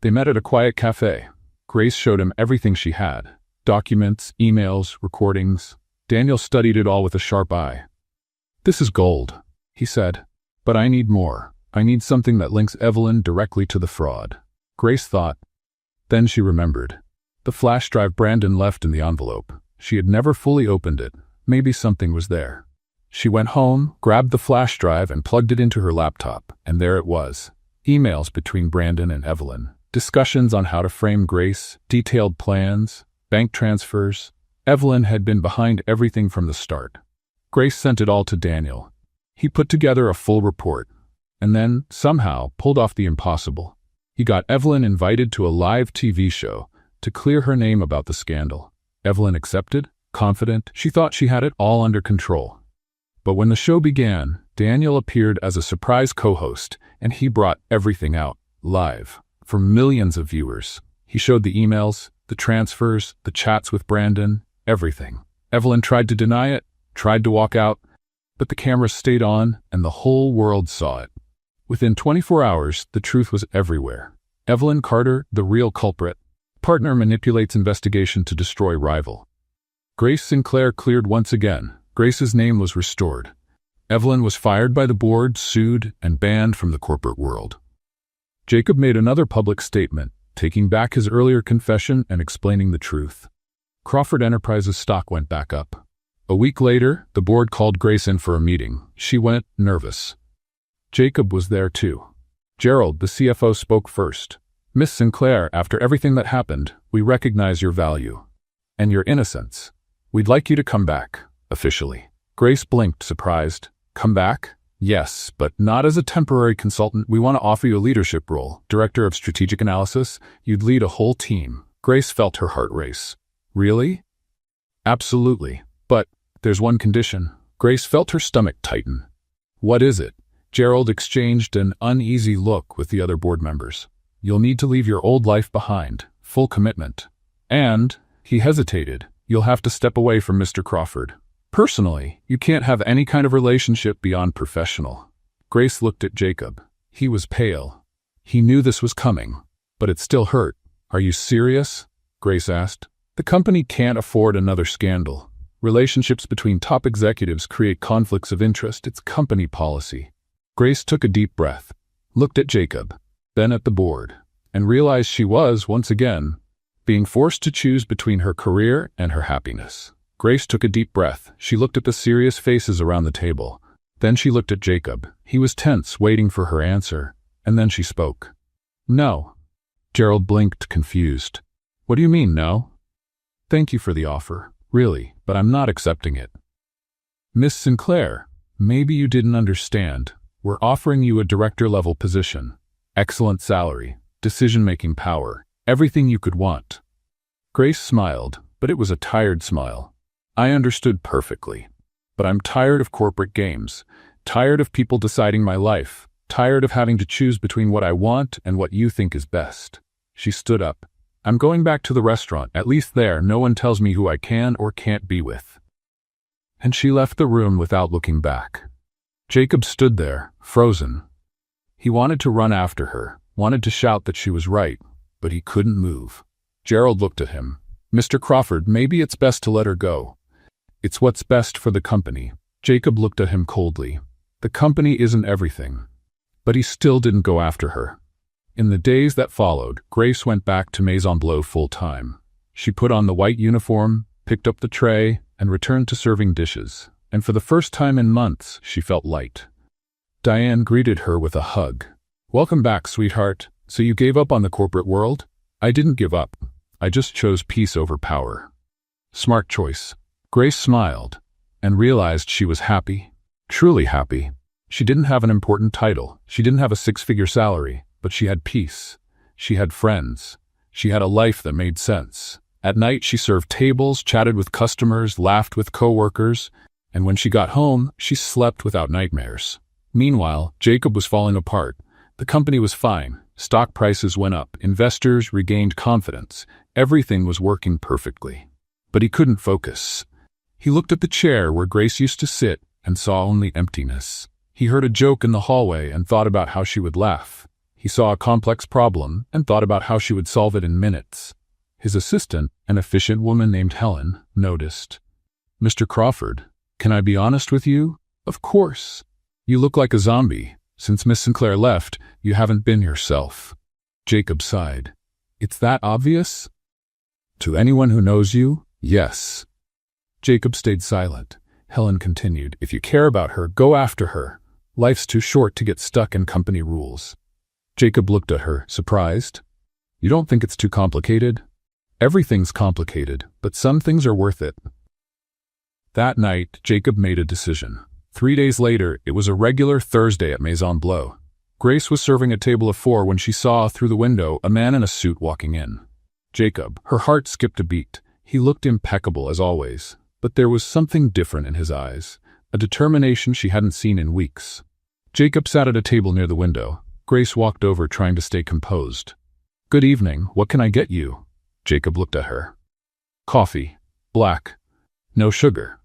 They met at a quiet cafe. Grace showed him everything she had: documents, emails, recordings. Daniel studied it all with a sharp eye. "This is gold," he said. "But I need more. I need something that links Evelyn directly to the fraud." Grace thought. Then she remembered. The flash drive Brandon left in the envelope. She had never fully opened it. Maybe something was there. She went home, grabbed the flash drive and plugged it into her laptop, and there it was. Emails between Brandon and Evelyn. Discussions on how to frame Grace, detailed plans, bank transfers. Evelyn had been behind everything from the start. Grace sent it all to Daniel. He put together a full report, and then, somehow, pulled off the impossible. He got Evelyn invited to a live TV show to clear her name about the scandal. Evelyn accepted, confident. She thought she had it all under control. But when the show began, Daniel appeared as a surprise co-host, and he brought everything out, live, for millions of viewers. He showed the emails, the transfers, the chats with Brandon, everything. Evelyn tried to deny it, tried to walk out, but the cameras stayed on, and the whole world saw it. Within 24 hours, the truth was everywhere. Evelyn Carter, the real culprit. Partner manipulates investigation to destroy rival. Grace Sinclair cleared once again. Grace's name was restored. Evelyn was fired by the board, sued, and banned from the corporate world. Jacob made another public statement, taking back his earlier confession and explaining the truth. Crawford Enterprises stock went back up. A week later, the board called Grace in for a meeting. She went, nervous. Jacob was there too. Gerald, the CFO, spoke first. "Miss Sinclair, after everything that happened, we recognize your value and your innocence. We'd like you to come back, officially." Grace blinked, surprised. "Come back?" "Yes, but not as a temporary consultant. We want to offer you a leadership role, director of strategic analysis. You'd lead a whole team." Grace felt her heart race. "Really?" "Absolutely. But there's one condition." Grace felt her stomach tighten. "What is it?" Gerald exchanged an uneasy look with the other board members. "You'll need to leave your old life behind, full commitment. And," he hesitated, "you'll have to step away from Mr. Crawford. Personally, you can't have any kind of relationship beyond professional." Grace looked at Jacob. He was pale. He knew this was coming, but it still hurt. "Are you serious?" Grace asked. "The company can't afford another scandal. Relationships between top executives create conflicts of interest. It's company policy." Grace took a deep breath, looked at Jacob, then at the board, and realized she was, once again, being forced to choose between her career and her happiness. Grace took a deep breath. She looked at the serious faces around the table. Then she looked at Jacob. He was tense, waiting for her answer, and then she spoke. "No." Gerald blinked, confused. "What do you mean, no?" "Thank you for the offer, really, but I'm not accepting it." "Miss Sinclair, maybe you didn't understand. We're offering you a director-level position. Excellent salary, decision-making power, everything you could want." Grace smiled, but it was a tired smile. "I understood perfectly. But I'm tired of corporate games, tired of people deciding my life, tired of having to choose between what I want and what you think is best." She stood up. "I'm going back to the restaurant. At least there, no one tells me who I can or can't be with." And she left the room without looking back. Jacob stood there, frozen. He wanted to run after her, wanted to shout that she was right, but he couldn't move. Gerald looked at him. "Mr. Crawford, maybe it's best to let her go. It's what's best for the company." Jacob looked at him coldly. The company isn't everything. But he still didn't go after her. In the days that followed, Grace went back to Maison Bleu full-time. She put on the white uniform, picked up the tray, and returned to serving dishes. And for the first time in months, she felt light. Diane greeted her with a hug. "Welcome back, sweetheart. So you gave up on the corporate world?" "I didn't give up. I just chose peace over power." "Smart choice." Grace smiled and realized she was happy, truly happy. She didn't have an important title. She didn't have a six-figure salary, but she had peace. She had friends. She had a life that made sense. At night, she served tables, chatted with customers, laughed with coworkers, and when she got home, she slept without nightmares. Meanwhile, Jacob was falling apart. The company was fine. Stock prices went up. Investors regained confidence. Everything was working perfectly. But he couldn't focus. He looked at the chair where Grace used to sit and saw only emptiness. He heard a joke in the hallway and thought about how she would laugh. He saw a complex problem and thought about how she would solve it in minutes. His assistant, an efficient woman named Helen, noticed. "Mr. Crawford, can I be honest with you?" "Of course." "You look like a zombie. Since Miss Sinclair left, you haven't been yourself." Jacob sighed. "It's that obvious?" "To anyone who knows you, yes." Jacob stayed silent. Helen continued, "If you care about her, go after her. Life's too short to get stuck in company rules." Jacob looked at her, surprised. "You don't think it's too complicated?" "Everything's complicated, but some things are worth it." That night, Jacob made a decision. 3 days later, it was a regular Thursday at Maison Bleau. Grace was serving a table of 4 when she saw, through the window, a man in a suit walking in. Jacob, her heart skipped a beat. He looked impeccable as always, but there was something different in his eyes, a determination she hadn't seen in weeks. Jacob sat at a table near the window. Grace walked over, trying to stay composed. "Good evening, what can I get you?" Jacob looked at her. "Coffee. Black. No sugar."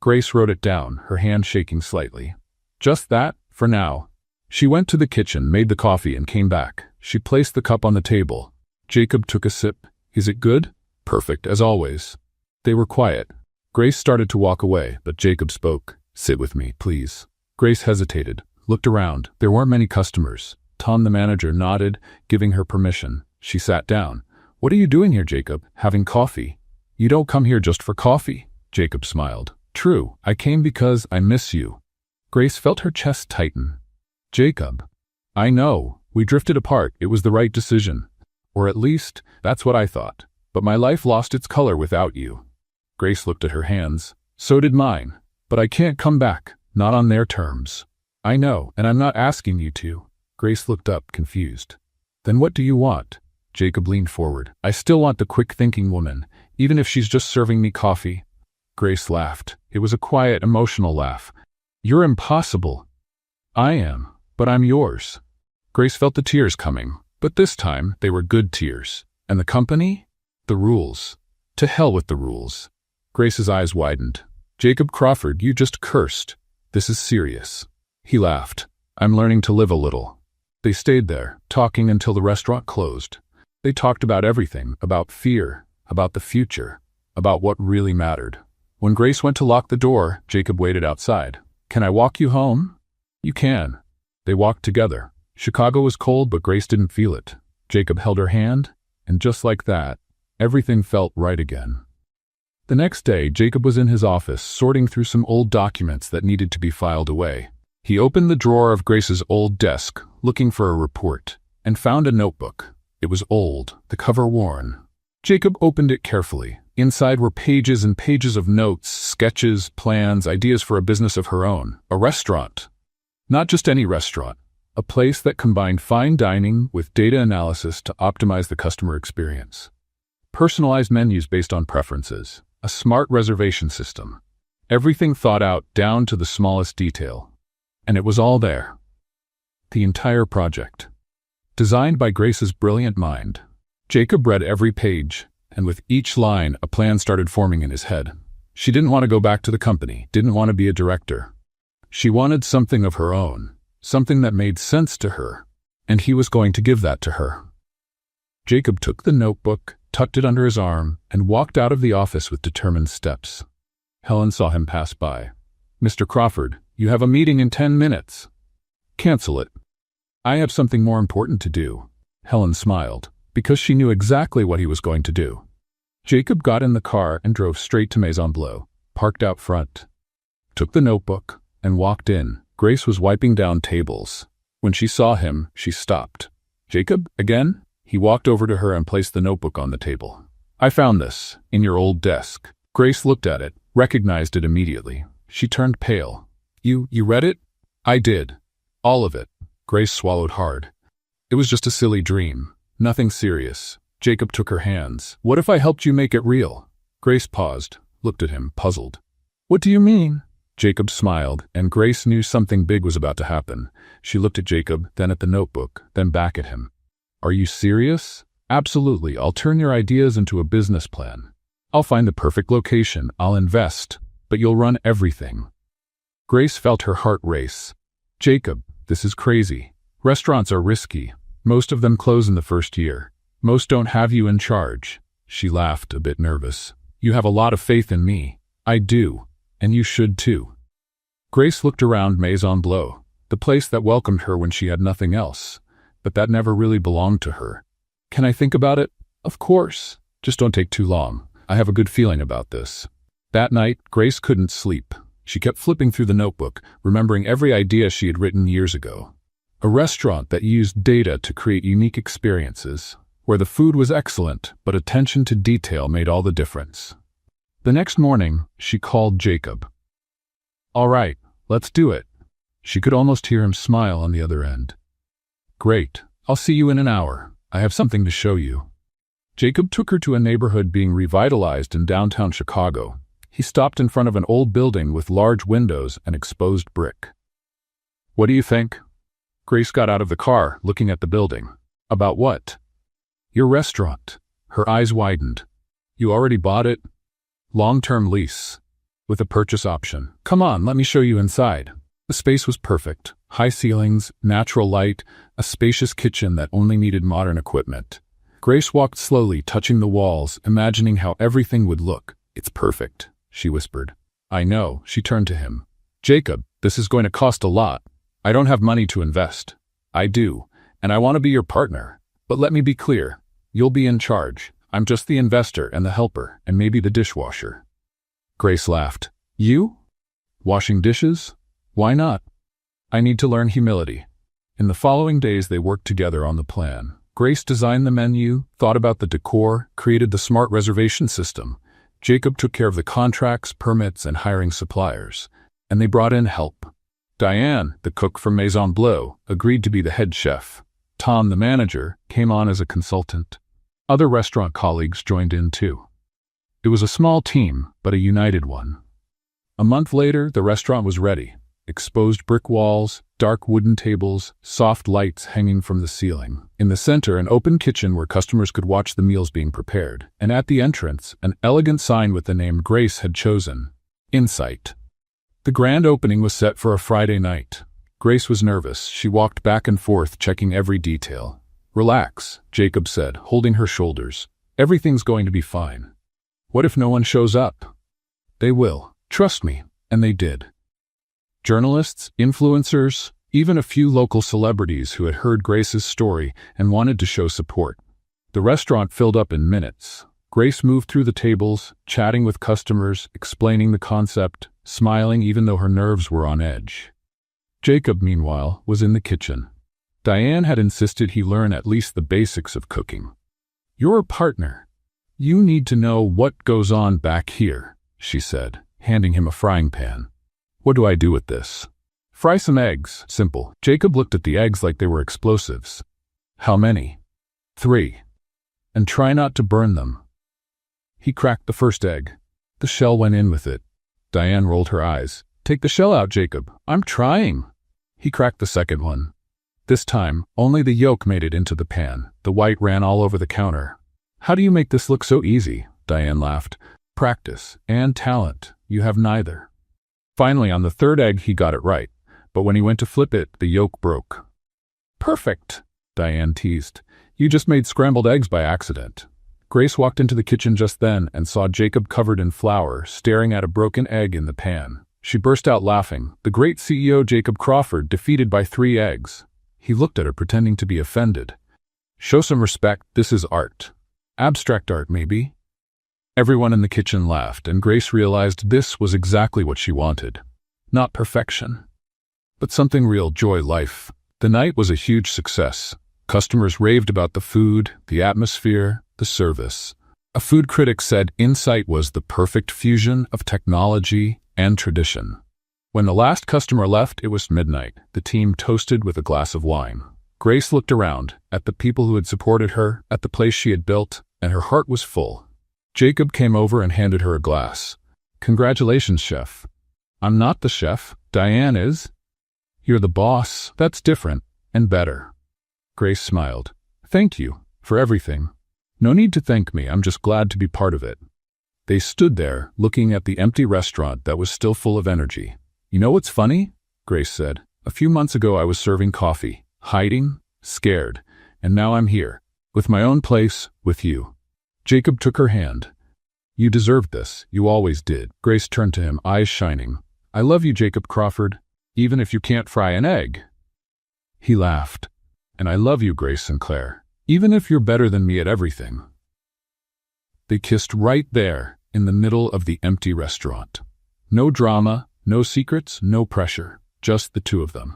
Grace wrote it down, her hand shaking slightly. "Just that, for now." She went to the kitchen, made the coffee, and came back. She placed the cup on the table. Jacob took a sip. "Is it good?" "Perfect, as always." They were quiet. Grace started to walk away, but Jacob spoke. "Sit with me, please." Grace hesitated, looked around. There weren't many customers. Tom, the manager, nodded, giving her permission. She sat down. "What are you doing here, Jacob? Having coffee?" "You don't come here just for coffee." Jacob smiled. "True, I came because I miss you." Grace felt her chest tighten. "Jacob, I know, we drifted apart. It was the right decision. Or at least, that's what I thought. But my life lost its color without you." Grace looked at her hands. "So did mine. But I can't come back, not on their terms." "I know, and I'm not asking you to." Grace looked up, confused. "Then what do you want?" Jacob leaned forward. "I still want the quick-thinking woman, even if she's just serving me coffee." Grace laughed. It was a quiet, emotional laugh. "You're impossible." "I am, but I'm yours." Grace felt the tears coming, but this time they were good tears. "And the company?" "The rules." "To hell with the rules." Grace's eyes widened. "Jacob Crawford, you just cursed. This is serious." He laughed. "I'm learning to live a little." They stayed there, talking until the restaurant closed. They talked about everything, about fear, about the future, about what really mattered. When Grace went to lock the door, Jacob waited outside. "Can I walk you home?" "You can." They walked together. Chicago was cold, but Grace didn't feel it. Jacob held her hand, and just like that, everything felt right again. The next day, Jacob was in his office, sorting through some old documents that needed to be filed away. He opened the drawer of Grace's old desk, looking for a report, and found a notebook. It was old, the cover worn. Jacob opened it carefully. Inside were pages and pages of notes, sketches, plans, ideas for a business of her own. A restaurant. Not just any restaurant. A place that combined fine dining with data analysis to optimize the customer experience. Personalized menus based on preferences. A smart reservation system. Everything thought out down to the smallest detail. And it was all there. The entire project. Designed by Grace's brilliant mind. Jacob read every page, and with each line, a plan started forming in his head. She didn't want to go back to the company, didn't want to be a director. She wanted something of her own, something that made sense to her, and he was going to give that to her. Jacob took the notebook, tucked it under his arm, and walked out of the office with determined steps. Helen saw him pass by. "Mr. Crawford, you have a meeting in 10 minutes. Cancel it." "I have something more important to do." Helen smiled, because she knew exactly what he was going to do. Jacob got in the car and drove straight to Maison Bleau, parked out front, took the notebook, and walked in. Grace was wiping down tables. When she saw him, she stopped. "Jacob, again?" He walked over to her and placed the notebook on the table. "I found this, in your old desk." Grace looked at it, recognized it immediately. She turned pale. You read it? I did. All of it. Grace swallowed hard. It was just a silly dream. Nothing serious. Jacob took her hands. What if I helped you make it real? Grace paused, looked at him, puzzled. What do you mean? Jacob smiled, and Grace knew something big was about to happen. She looked at Jacob, then at the notebook, then back at him. Are you serious? Absolutely. I'll turn your ideas into a business plan. I'll find the perfect location, I'll invest, but you'll run everything. Grace felt her heart race. Jacob, this is crazy. Restaurants are risky. Most of them close in the first year. Most don't have you in charge. She laughed, a bit nervous. You have a lot of faith in me. I do. And you should too. Grace looked around Maison Bleu, the place that welcomed her when she had nothing else, but that never really belonged to her. Can I think about it? Of course. Just don't take too long. I have a good feeling about this. That night, Grace couldn't sleep. She kept flipping through the notebook, remembering every idea she had written years ago. A restaurant that used data to create unique experiences, where the food was excellent, but attention to detail made all the difference. The next morning, she called Jacob. All right, let's do it. She could almost hear him smile on the other end. Great, I'll see you in an hour. I have something to show you. Jacob took her to a neighborhood being revitalized in downtown Chicago. He stopped in front of an old building with large windows and exposed brick. What do you think? Grace got out of the car, looking at the building. About what? Your restaurant. Her eyes widened. You already bought it? Long-term lease. With a purchase option. Come on, let me show you inside. The space was perfect. High ceilings, natural light, a spacious kitchen that only needed modern equipment. Grace walked slowly, touching the walls, imagining how everything would look. It's perfect, she whispered. I know, she turned to him. Jacob, this is going to cost a lot. I don't have money to invest. I do, and I want to be your partner. But let me be clear. You'll be in charge. I'm just the investor and the helper, and maybe the dishwasher. Grace laughed. You? Washing dishes? Why not? I need to learn humility. In the following days, they worked together on the plan. Grace designed the menu, thought about the decor, created the smart reservation system. Jacob took care of the contracts, permits, and hiring suppliers. And they brought in help. Diane, the cook from Maison Bleu, agreed to be the head chef. Tom, the manager, came on as a consultant. Other restaurant colleagues joined in too. It was a small team, but a united one. A month later, the restaurant was ready. Exposed brick walls, dark wooden tables, soft lights hanging from the ceiling. In the center, an open kitchen where customers could watch the meals being prepared. And at the entrance, an elegant sign with the name Grace had chosen. Insight. The grand opening was set for a Friday night. Grace was nervous. She walked back and forth, checking every detail. Relax, Jacob said, holding her shoulders. Everything's going to be fine. What if no one shows up? They will. Trust me. And they did. Journalists, influencers, even a few local celebrities who had heard Grace's story and wanted to show support. The restaurant filled up in minutes. Grace moved through the tables, chatting with customers, explaining the concept, smiling even though her nerves were on edge. Jacob, meanwhile, was in the kitchen. Diane had insisted he learn at least the basics of cooking. You're a partner. You need to know what goes on back here, she said, handing him a frying pan. What do I do with this? Fry some eggs. Simple. Jacob looked at the eggs like they were explosives. How many? 3. And try not to burn them. He cracked the first egg. The shell went in with it. Diane rolled her eyes. Take the shell out, Jacob. I'm trying. He cracked the second one. This time, only the yolk made it into the pan. The white ran all over the counter. How do you make this look so easy? Diane laughed. Practice and talent. You have neither. Finally, on the third egg, he got it right. But when he went to flip it, the yolk broke. Perfect, Diane teased. You just made scrambled eggs by accident. Grace walked into the kitchen just then and saw Jacob covered in flour, staring at a broken egg in the pan. She burst out laughing. The great CEO Jacob Crawford defeated by 3 eggs. He looked at her, pretending to be offended. Show some respect. This is art. Abstract art, maybe? Everyone in the kitchen laughed, and Grace realized this was exactly what she wanted. Not perfection, but something real, joy, life. The night was a huge success. Customers raved about the food, the atmosphere, the service. A food critic said Insight was the perfect fusion of technology and tradition. When the last customer left, it was midnight. The team toasted with a glass of wine. Grace looked around, at the people who had supported her, at the place she had built, and her heart was full. Jacob came over and handed her a glass. "Congratulations, chef." "I'm not the chef. Diane is." "You're the boss. That's different, and better." Grace smiled. "Thank you, for everything." "No need to thank me. I'm just glad to be part of it." They stood there, looking at the empty restaurant that was still full of energy. "You know what's funny?" Grace said. "A few months ago I was serving coffee, hiding, scared, and now I'm here, with my own place, with you." Jacob took her hand. "You deserved this. You always did." Grace turned to him, eyes shining. "I love you, Jacob Crawford, even if you can't fry an egg." He laughed. "And I love you, Grace Sinclair, even if you're better than me at everything." They kissed right there, in the middle of the empty restaurant. No drama, no secrets, no pressure, just the two of them.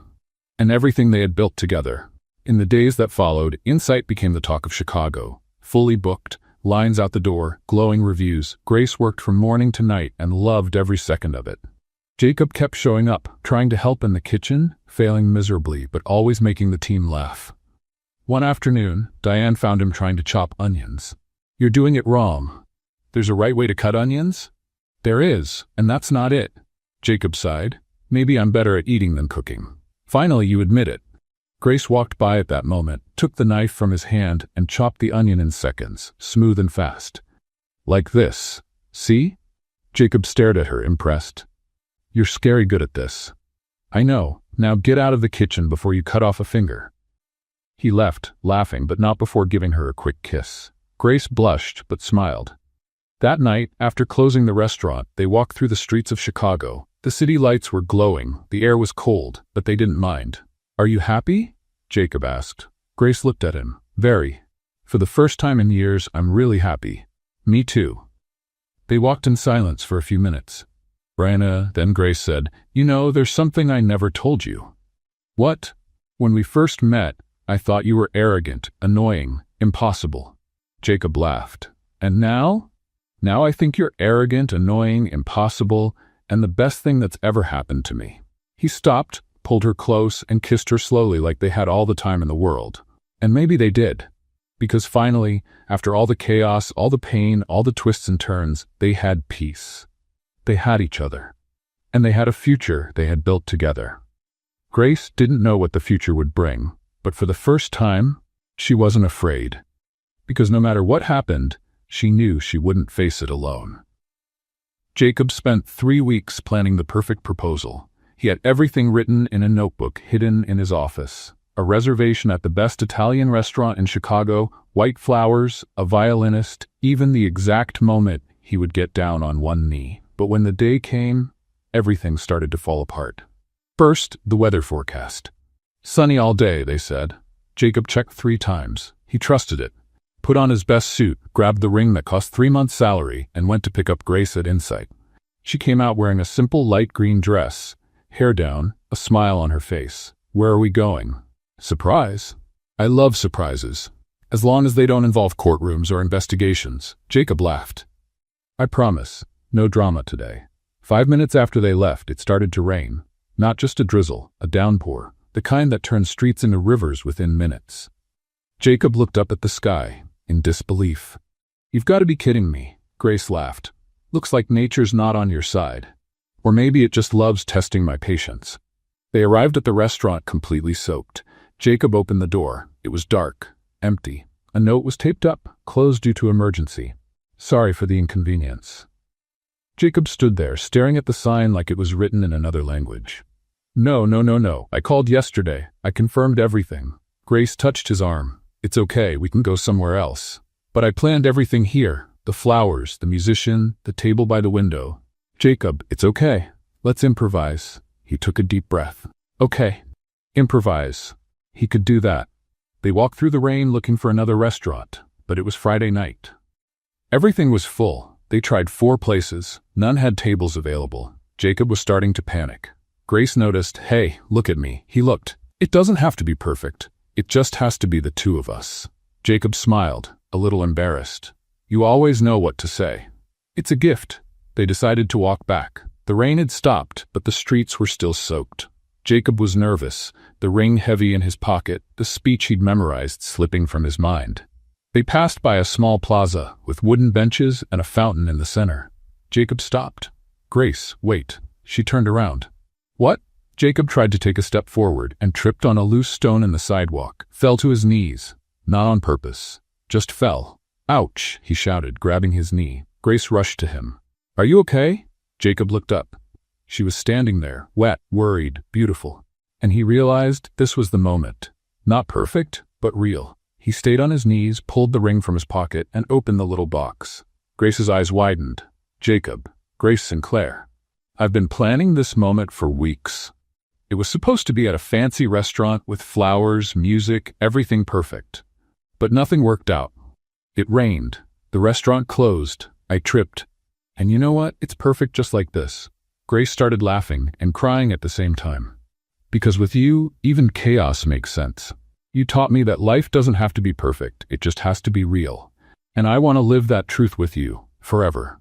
And everything they had built together. In the days that followed, Insight became the talk of Chicago. Fully booked, lines out the door, glowing reviews. Grace worked from morning to night and loved every second of it. Jacob kept showing up, trying to help in the kitchen, failing miserably, but always making the team laugh. One afternoon, Diane found him trying to chop onions. "You're doing it wrong. There's a right way to cut onions?" "There is, and that's not it." Jacob sighed. "Maybe I'm better at eating than cooking." "Finally, you admit it." Grace walked by at that moment, took the knife from his hand, and chopped the onion in seconds, smooth and fast. "Like this. See?" Jacob stared at her, impressed. "You're scary good at this." "I know. Now get out of the kitchen before you cut off a finger." He left, laughing, but not before giving her a quick kiss. Grace blushed, but smiled. That night, after closing the restaurant, they walked through the streets of Chicago. The city lights were glowing, the air was cold, but they didn't mind. "Are you happy?" Jacob asked. Grace looked at him. "Very. For the first time in years, I'm really happy." "Me too." They walked in silence for a few minutes. Then Grace said, "You know, there's something I never told you." "What?" "When we first met, I thought you were arrogant, annoying, impossible." Jacob laughed. "And now?" "Now I think you're arrogant, annoying, impossible, and the best thing that's ever happened to me." He stopped, pulled her close, and kissed her slowly like they had all the time in the world. And maybe they did. Because finally, after all the chaos, all the pain, all the twists and turns, they had peace. They had each other. And they had a future they had built together. Grace didn't know what the future would bring, but for the first time, she wasn't afraid. Because no matter what happened, she knew she wouldn't face it alone. Jacob spent 3 weeks planning the perfect proposal. He had everything written in a notebook hidden in his office. A reservation at the best Italian restaurant in Chicago, white flowers, a violinist, even the exact moment he would get down on one knee. But when the day came, everything started to fall apart. First, the weather forecast. "Sunny all day," they said. Jacob checked 3 times. He trusted it. Put on his best suit, grabbed the ring that cost 3 months' salary, and went to pick up Grace at Insight. She came out wearing a simple light green dress, hair down, a smile on her face. "Where are we going?" "Surprise." "I love surprises. As long as they don't involve courtrooms or investigations." Jacob laughed. "I promise, no drama today." 5 minutes after they left, it started to rain. Not just a drizzle, a downpour, the kind that turns streets into rivers within minutes. Jacob looked up at the sky, in disbelief. "You've got to be kidding me," Grace laughed. "Looks like nature's not on your side. Or maybe it just loves testing my patience." They arrived at the restaurant completely soaked. Jacob opened the door. It was dark, empty. A note was taped up, closed due to emergency. "Sorry for the inconvenience." Jacob stood there, staring at the sign like it was written in another language. No. I called yesterday. I confirmed everything." Grace touched his arm. "It's okay, we can go somewhere else. But I planned everything here. The flowers, the musician, the table by the window." "Jacob, it's okay. Let's improvise." He took a deep breath. "Okay. Improvise." He could do that. They walked through the rain looking for another restaurant, but it was Friday night. Everything was full. They tried 4 places. None had tables available. Jacob was starting to panic. Grace noticed, "Hey, look at me." He looked. "It doesn't have to be perfect. It just has to be the two of us." Jacob smiled, a little embarrassed. You always know what to say. It's a gift. They decided to walk back. The rain had stopped, but the streets were still soaked. Jacob was nervous, the ring heavy in his pocket, the speech he'd memorized slipping from his mind. They passed by a small plaza with wooden benches and a fountain in the center. Jacob stopped. "Grace, wait." She turned around. "What?" Jacob tried to take a step forward and tripped on a loose stone in the sidewalk, fell to his knees. Not on purpose. Just fell. "Ouch," he shouted, grabbing his knee. Grace rushed to him. "Are you okay?" Jacob looked up. She was standing there, wet, worried, beautiful. And he realized this was the moment. Not perfect, but real. He stayed on his knees, pulled the ring from his pocket, and opened the little box. Grace's eyes widened. "Jacob, Grace Sinclair. I've been planning this moment for weeks." It was supposed to be at a fancy restaurant with flowers, music, everything perfect. But nothing worked out. It rained. The restaurant closed. I tripped. And you know what? It's perfect just like this. Grace started laughing and crying at the same time. "Because with you, even chaos makes sense. You taught me that life doesn't have to be perfect, it just has to be real. And I want to live that truth with you, forever."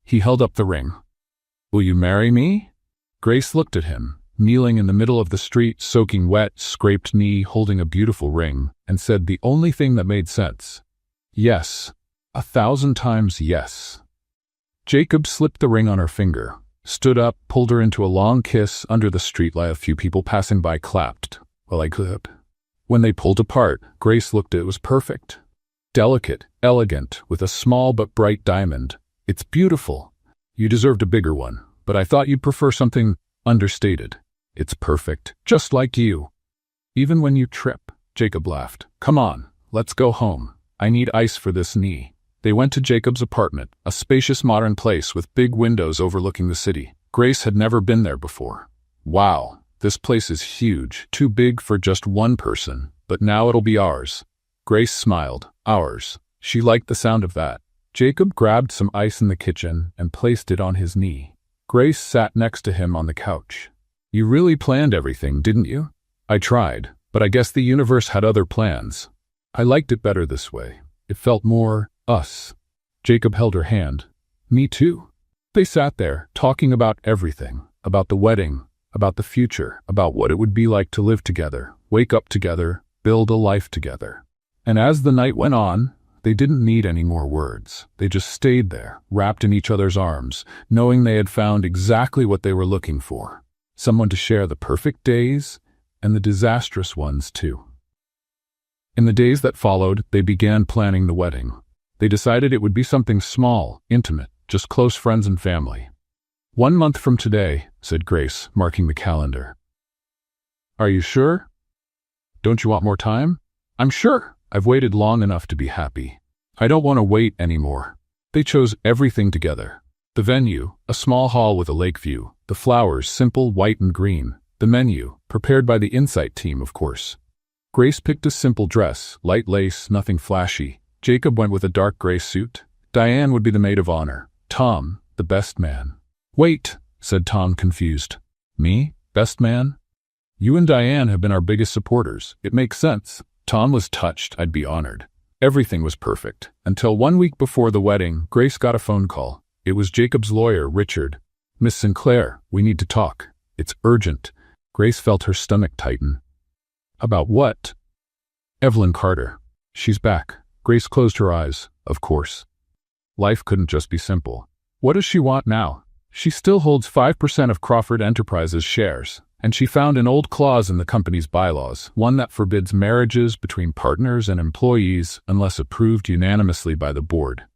He held up the ring. "Will you marry me?" Grace looked at him, kneeling in the middle of the street, soaking wet, scraped knee, holding a beautiful ring, and said the only thing that made sense. "Yes. 1,000 times yes." Jacob slipped the ring on her finger, stood up, pulled her into a long kiss under the streetlight. A few people passing by clapped. Well, I could. When they pulled apart, Grace looked at it. It was perfect. Delicate, elegant, with a small but bright diamond. "It's beautiful. You deserved a bigger one, but I thought you'd prefer something understated. It's perfect, just like you." "Even when you trip," Jacob laughed. "Come on, let's go home. I need ice for this knee." They went to Jacob's apartment, a spacious modern place with big windows overlooking the city. Grace had never been there before. "Wow, this place is huge, too big for just one person, but now it'll be ours." Grace smiled. "Ours." She liked the sound of that. Jacob grabbed some ice in the kitchen and placed it on his knee. Grace sat next to him on the couch. "You really planned everything, didn't you?" "I tried, but I guess the universe had other plans. I liked it better this way. It felt more us." Jacob held her hand. "Me too." They sat there, talking about everything, about the wedding, about the future, about what it would be like to live together, wake up together, build a life together. And as the night went on, they didn't need any more words. They just stayed there, wrapped in each other's arms, knowing they had found exactly what they were looking for. Someone to share the perfect days and the disastrous ones too. In the days that followed, they began planning the wedding. They decided it would be something small, intimate, just close friends and family. "1 month from today," said Grace, marking the calendar. "Are you sure? Don't you want more time?" "I'm sure. I've waited long enough to be happy. I don't want to wait anymore." They chose everything together. The venue, a small hall with a lake view. The flowers, simple, white and green. The menu, prepared by the Insight team, of course. Grace picked a simple dress, light lace, nothing flashy. Jacob went with a dark gray suit. Diane would be the maid of honor. Tom, the best man. "Wait," said Tom, confused. "Me? Best man? You and Diane have been our biggest supporters. It makes sense." Tom was touched. "I'd be honored." Everything was perfect. Until 1 week before the wedding, Grace got a phone call. It was Jacob's lawyer, Richard. "Miss Sinclair, we need to talk. It's urgent." Grace felt her stomach tighten. "About what?" "Evelyn Carter. She's back." Grace closed her eyes. Of course. Life couldn't just be simple. What does she want now? She still holds 5% of Crawford Enterprises shares, and she found an old clause in the company's bylaws, one that forbids marriages between partners and employees unless approved unanimously by the board.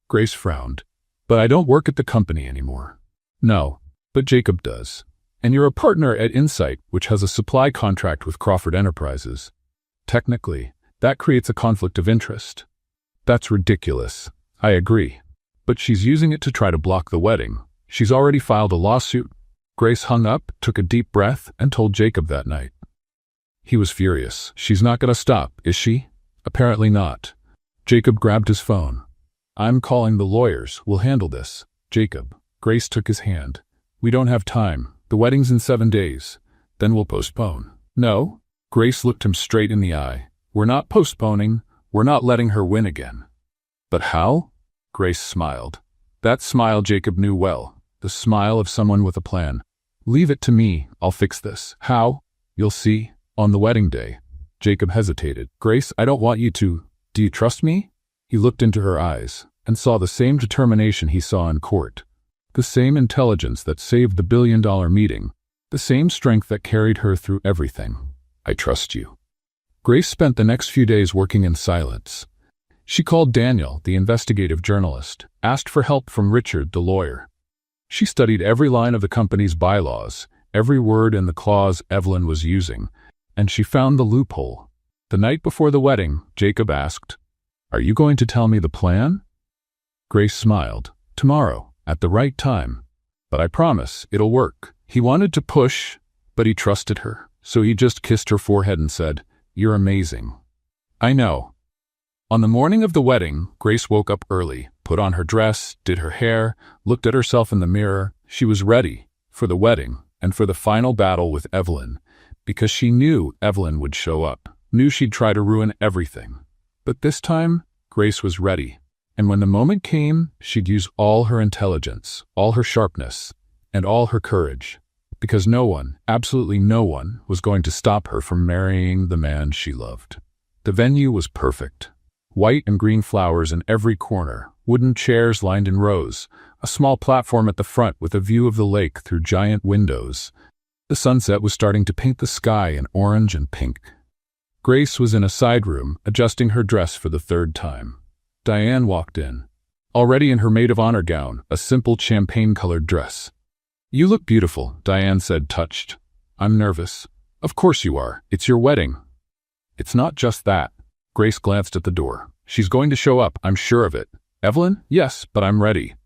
Grace frowned. "But I don't work at the company anymore." "No, but Jacob does. And you're a partner at Insight, which has a supply contract with Crawford Enterprises. Technically, that creates a conflict of interest." "That's ridiculous." "I agree. But she's using it to try to block the wedding. She's already filed a lawsuit." Grace hung up, took a deep breath, and told Jacob that night. He was furious. "She's not going to stop, is she?" "Apparently not." Jacob grabbed his phone. "I'm calling the lawyers. We'll handle this." "Jacob." Grace took his hand. "We don't have time. The wedding's in 7 days. Then we'll postpone." "No." Grace looked him straight in the eye. "We're not postponing. We're not letting her win again." But how? Grace smiled. That smile Jacob knew well, the smile of someone with a plan. Leave it to me, I'll fix this. How? You'll see. On the wedding day. Jacob hesitated. Grace, I don't want you to. Do you trust me? He looked into her eyes and saw the same determination he saw in court. The same intelligence that saved the billion-dollar meeting. The same strength that carried her through everything. I trust you. Grace spent the next few days working in silence. She called Daniel, the investigative journalist, asked for help from Richard, the lawyer. She studied every line of the company's bylaws, every word in the clause Evelyn was using, and she found the loophole. The night before the wedding, Jacob asked, "Are you going to tell me the plan?" Grace smiled. "Tomorrow, at the right time. But I promise, it'll work." He wanted to push, but he trusted her, so he just kissed her forehead and said, "You're amazing." "I know." On the morning of the wedding, Grace woke up early, put on her dress, did her hair, looked at herself in the mirror. She was ready for the wedding and for the final battle with Evelyn, because she knew Evelyn would show up, knew she'd try to ruin everything. But this time, Grace was ready. And when the moment came, she'd use all her intelligence, all her sharpness, and all her courage, because no one, absolutely no one, was going to stop her from marrying the man she loved. The venue was perfect. White and green flowers in every corner, wooden chairs lined in rows, a small platform at the front with a view of the lake through giant windows. The sunset was starting to paint the sky in orange and pink. Grace was in a side room, adjusting her dress for the third time. Diane walked in, already in her maid of honor gown, a simple champagne-colored dress. "You look beautiful," Diane said, touched. "I'm nervous." "Of course you are. It's your wedding." "It's not just that." Grace glanced at the door. "She's going to show up, I'm sure of it." "Evelyn? Yes, but I'm ready."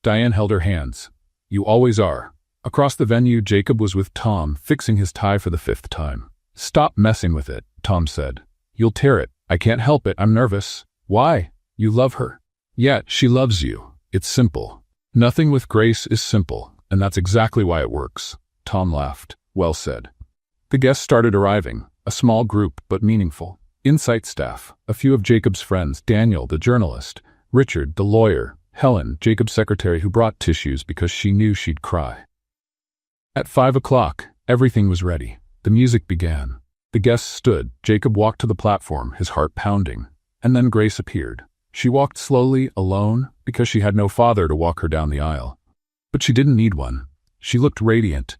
Diane held her hands. "You always are." Across the venue, Jacob was with Tom, fixing his tie for the 5th time. "Stop messing with it," Tom said. "You'll tear it." "I can't help it, I'm nervous." "Why? You love her." "Yet she loves you. It's simple." "Nothing with Grace is simple, and that's exactly why it works." Tom laughed. "Well said." The guests started arriving, a small group but meaningful. Insight staff, a few of Jacob's friends, Daniel, the journalist, Richard, the lawyer, Helen, Jacob's secretary who brought tissues because she knew she'd cry. At 5 o'clock, everything was ready. The music began. The guests stood. Jacob walked to the platform, his heart pounding. And then Grace appeared. She walked slowly, alone, because she had no father to walk her down the aisle. But she didn't need one. She looked radiant.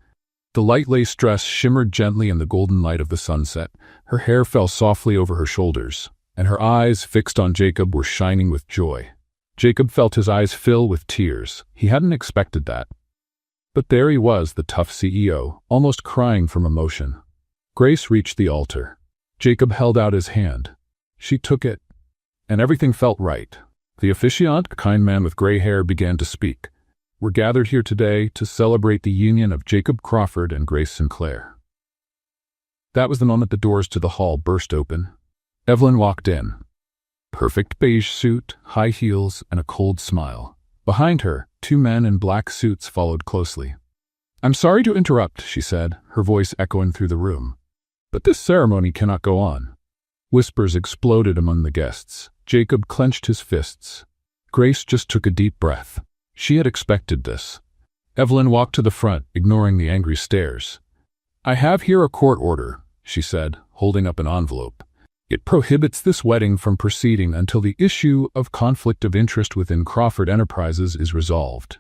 The light lace dress shimmered gently in the golden light of the sunset. Her hair fell softly over her shoulders, and her eyes, fixed on Jacob, were shining with joy. Jacob felt his eyes fill with tears. He hadn't expected that. But there he was, the tough CEO, almost crying from emotion. Grace reached the altar. Jacob held out his hand. She took it, and everything felt right. The officiant, a kind man with gray hair, began to speak. "We're gathered here today to celebrate the union of Jacob Crawford and Grace Sinclair." That was the moment the doors to the hall burst open. Evelyn walked in. Perfect beige suit, high heels, and a cold smile. Behind her, 2 men in black suits followed closely. "I'm sorry to interrupt," she said, her voice echoing through the room. "But this ceremony cannot go on." Whispers exploded among the guests. Jacob clenched his fists. Grace just took a deep breath. She had expected this. Evelyn walked to the front, ignoring the angry stares. "I have here a court order," she said, holding up an envelope. "It prohibits this wedding from proceeding until the issue of conflict of interest within Crawford Enterprises is resolved."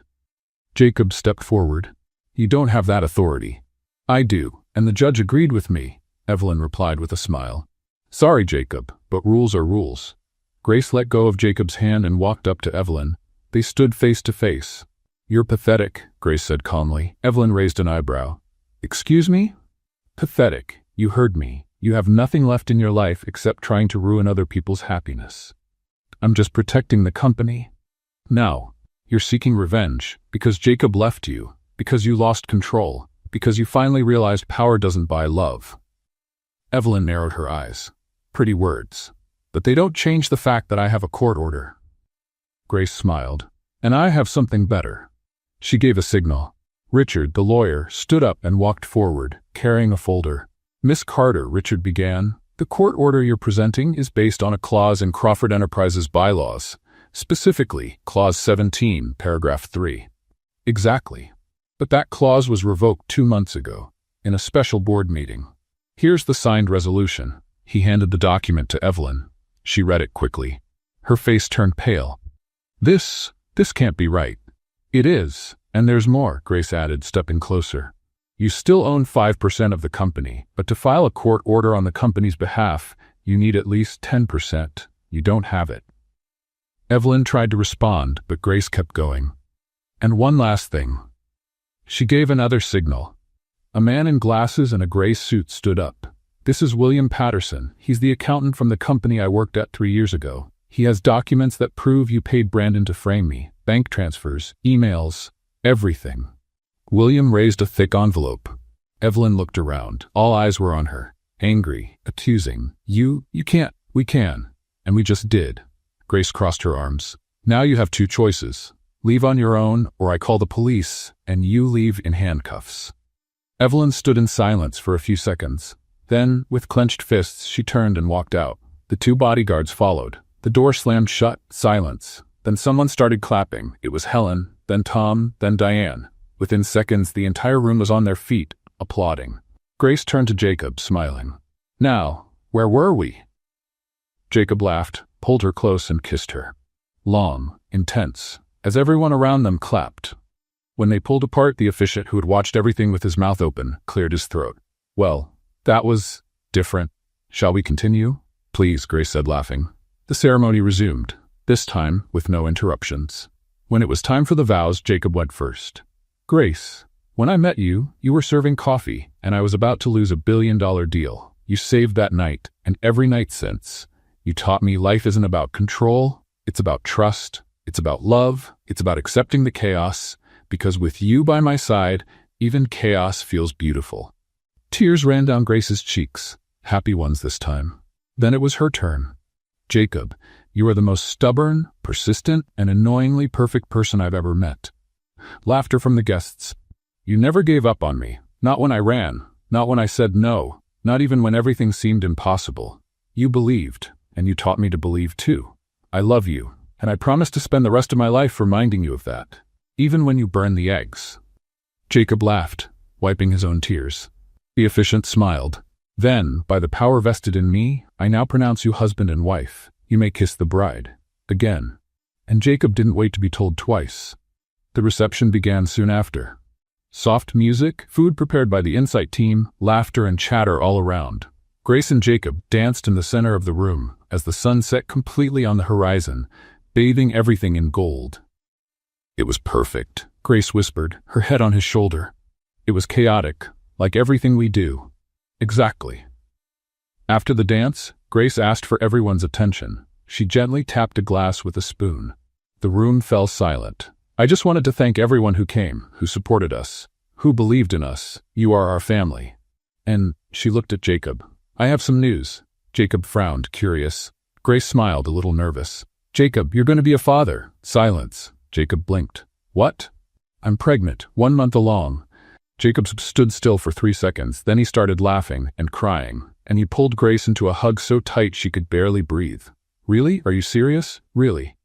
Jacob stepped forward. "You don't have that authority." "I do, and the judge agreed with me," Evelyn replied with a smile. "Sorry, Jacob, but rules are rules." Grace let go of Jacob's hand and walked up to Evelyn. They stood face to face. "You're pathetic," Grace said calmly. Evelyn raised an eyebrow. "Excuse me?" "Pathetic. You heard me. You have nothing left in your life except trying to ruin other people's happiness." "I'm just protecting the company." "Now, you're seeking revenge because Jacob left you, because you lost control, because you finally realized power doesn't buy love." Evelyn narrowed her eyes. "Pretty words. But they don't change the fact that I have a court order." Grace smiled. "And I have something better." She gave a signal. Richard, the lawyer, stood up and walked forward, carrying a folder. "Miss Carter," Richard began, "the court order you're presenting is based on a clause in Crawford Enterprises bylaws. Specifically, Clause 17, Paragraph 3. Exactly. But that clause was revoked 2 months ago, in a special board meeting. Here's the signed resolution. He handed the document to Evelyn. She read it quickly. Her face turned pale. This can't be right. It is, and there's more, Grace added, stepping closer. You still own 5% of the company, but to file a court order on the company's behalf, you need at least 10%. You don't have it. Evelyn tried to respond, but Grace kept going. And one last thing. She gave another signal. A man in glasses and a gray suit stood up. This is William Patterson. He's the accountant from the company I worked at 3 years ago. He has documents that prove you paid Brandon to frame me. Bank transfers, emails, everything. William raised a thick envelope. Evelyn looked around. All eyes were on her. Angry, accusing. You can't. We can. And we just did. Grace crossed her arms. Now you have 2 choices. Leave on your own, or I call the police, and you leave in handcuffs. Evelyn stood in silence for a few seconds. Then, with clenched fists, she turned and walked out. The 2 bodyguards followed. The door slammed shut. Silence. Then someone started clapping. It was Helen, then Tom, then Diane. Within seconds, the entire room was on their feet, applauding. Grace turned to Jacob, smiling. Now, where were we? Jacob laughed, pulled her close, and kissed her. Long, intense, as everyone around them clapped. When they pulled apart, the officiant, who had watched everything with his mouth open, cleared his throat. Well, that was different. Shall we continue? Please, Grace said, laughing. The ceremony resumed, this time with no interruptions. When it was time for the vows, Jacob went first. Grace, when I met you, you were serving coffee, and I was about to lose $1 billion deal. You saved that night, and every night since. You taught me life isn't about control, it's about trust, it's about love, it's about accepting the chaos, because with you by my side, even chaos feels beautiful. Tears ran down Grace's cheeks, happy ones this time. Then it was her turn. Jacob, you are the most stubborn, persistent, and annoyingly perfect person I've ever met. Laughter from the guests. You never gave up on me, not when I ran, not when I said no, not even when everything seemed impossible. You believed, and you taught me to believe too. I love you, and I promise to spend the rest of my life reminding you of that, even when you burn the eggs. Jacob laughed, wiping his own tears. The officiant smiled. Then, by the power vested in me, I now pronounce you husband and wife. You may kiss the bride. Again. And Jacob didn't wait to be told twice. The reception began soon after. Soft music, food prepared by the Insight team, laughter and chatter all around. Grace and Jacob danced in the center of the room as the sun set completely on the horizon, bathing everything in gold. It was perfect, Grace whispered, her head on his shoulder. It was chaotic, like everything we do. Exactly. After the dance, Grace asked for everyone's attention. She gently tapped a glass with a spoon. The room fell silent. I just wanted to thank everyone who came, who supported us, who believed in us. You are our family. And she looked at Jacob. I have some news. Jacob frowned, curious. Grace smiled, a little nervous. Jacob, you're going to be a father. Silence. Jacob blinked. What? I'm pregnant, 1 month along. Jacob stood still for 3 seconds, then he started laughing and crying, and he pulled Grace into a hug so tight she could barely breathe. Really? Are you serious? Really?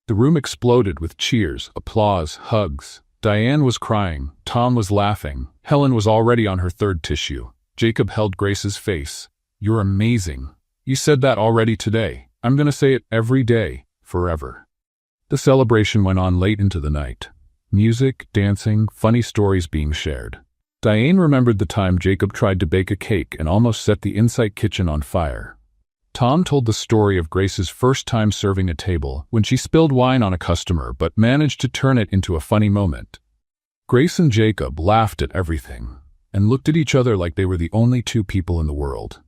The room exploded with cheers, applause, hugs. Diane was crying, Tom was laughing, Helen was already on her 3rd tissue. Jacob held Grace's face. You're amazing. You said that already today. I'm going to say it every day, forever. The celebration went on late into the night. Music, dancing, funny stories being shared. Diane remembered the time Jacob tried to bake a cake and almost set the Insight kitchen on fire. Tom told the story of Grace's first time serving a table when she spilled wine on a customer but managed to turn it into a funny moment. Grace and Jacob laughed at everything and looked at each other like they were the only 2 people in the world.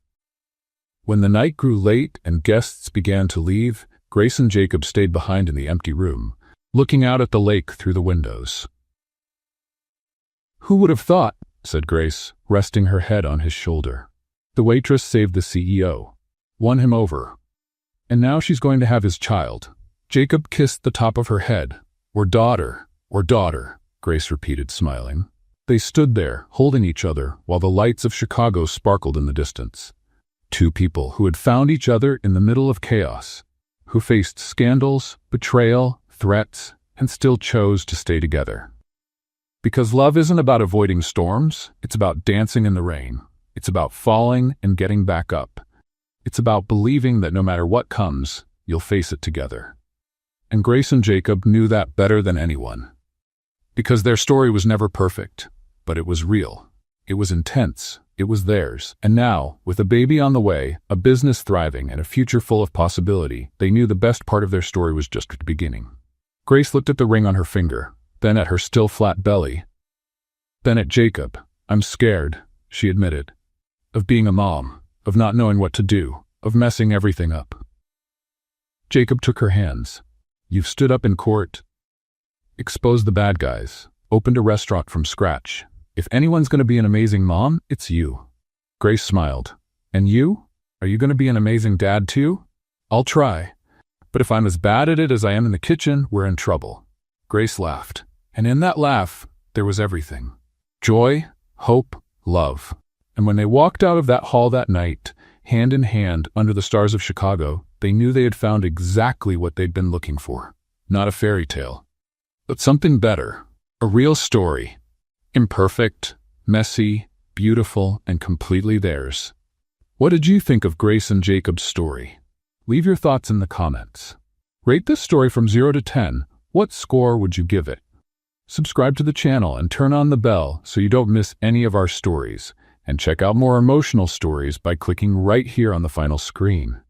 When the night grew late and guests began to leave, Grace and Jacob stayed behind in the empty room, looking out at the lake through the windows. Who would have thought, said Grace, resting her head on his shoulder. The waitress saved the CEO, won him over. And now she's going to have his child. Jacob kissed the top of her head. Or daughter, Grace repeated, smiling. They stood there, holding each other, while the lights of Chicago sparkled in the distance. 2 people who had found each other in the middle of chaos, who faced scandals, betrayal, threats, and still chose to stay together. Because love isn't about avoiding storms, it's about dancing in the rain. It's about falling and getting back up. It's about believing that no matter what comes, you'll face it together. And Grace and Jacob knew that better than anyone. Because their story was never perfect, but it was real. It was intense. It was theirs. And now, with a baby on the way, a business thriving, and a future full of possibility, they knew the best part of their story was just beginning. Grace looked at the ring on her finger, then at her still flat belly, then at Jacob. "I'm scared," she admitted. "Of being a mom, of not knowing what to do, of messing everything up." Jacob took her hands. "You've stood up in court, exposed the bad guys, opened a restaurant from scratch. If anyone's going to be an amazing mom, it's you." Grace smiled. "And you? Are you going to be an amazing dad too?" "I'll try. But if I'm as bad at it as I am in the kitchen, we're in trouble." Grace laughed. And in that laugh, there was everything. Joy, hope, love. And when they walked out of that hall that night, hand in hand under the stars of Chicago, they knew they had found exactly what they'd been looking for. Not a fairy tale, but something better. A real story. Imperfect, messy, beautiful, and completely theirs. What did you think of Grace and Jacob's story? Leave your thoughts in the comments. Rate this story from 0 to 10. What score would you give it? Subscribe to the channel and turn on the bell so you don't miss any of our stories. And check out more emotional stories by clicking right here on the final screen.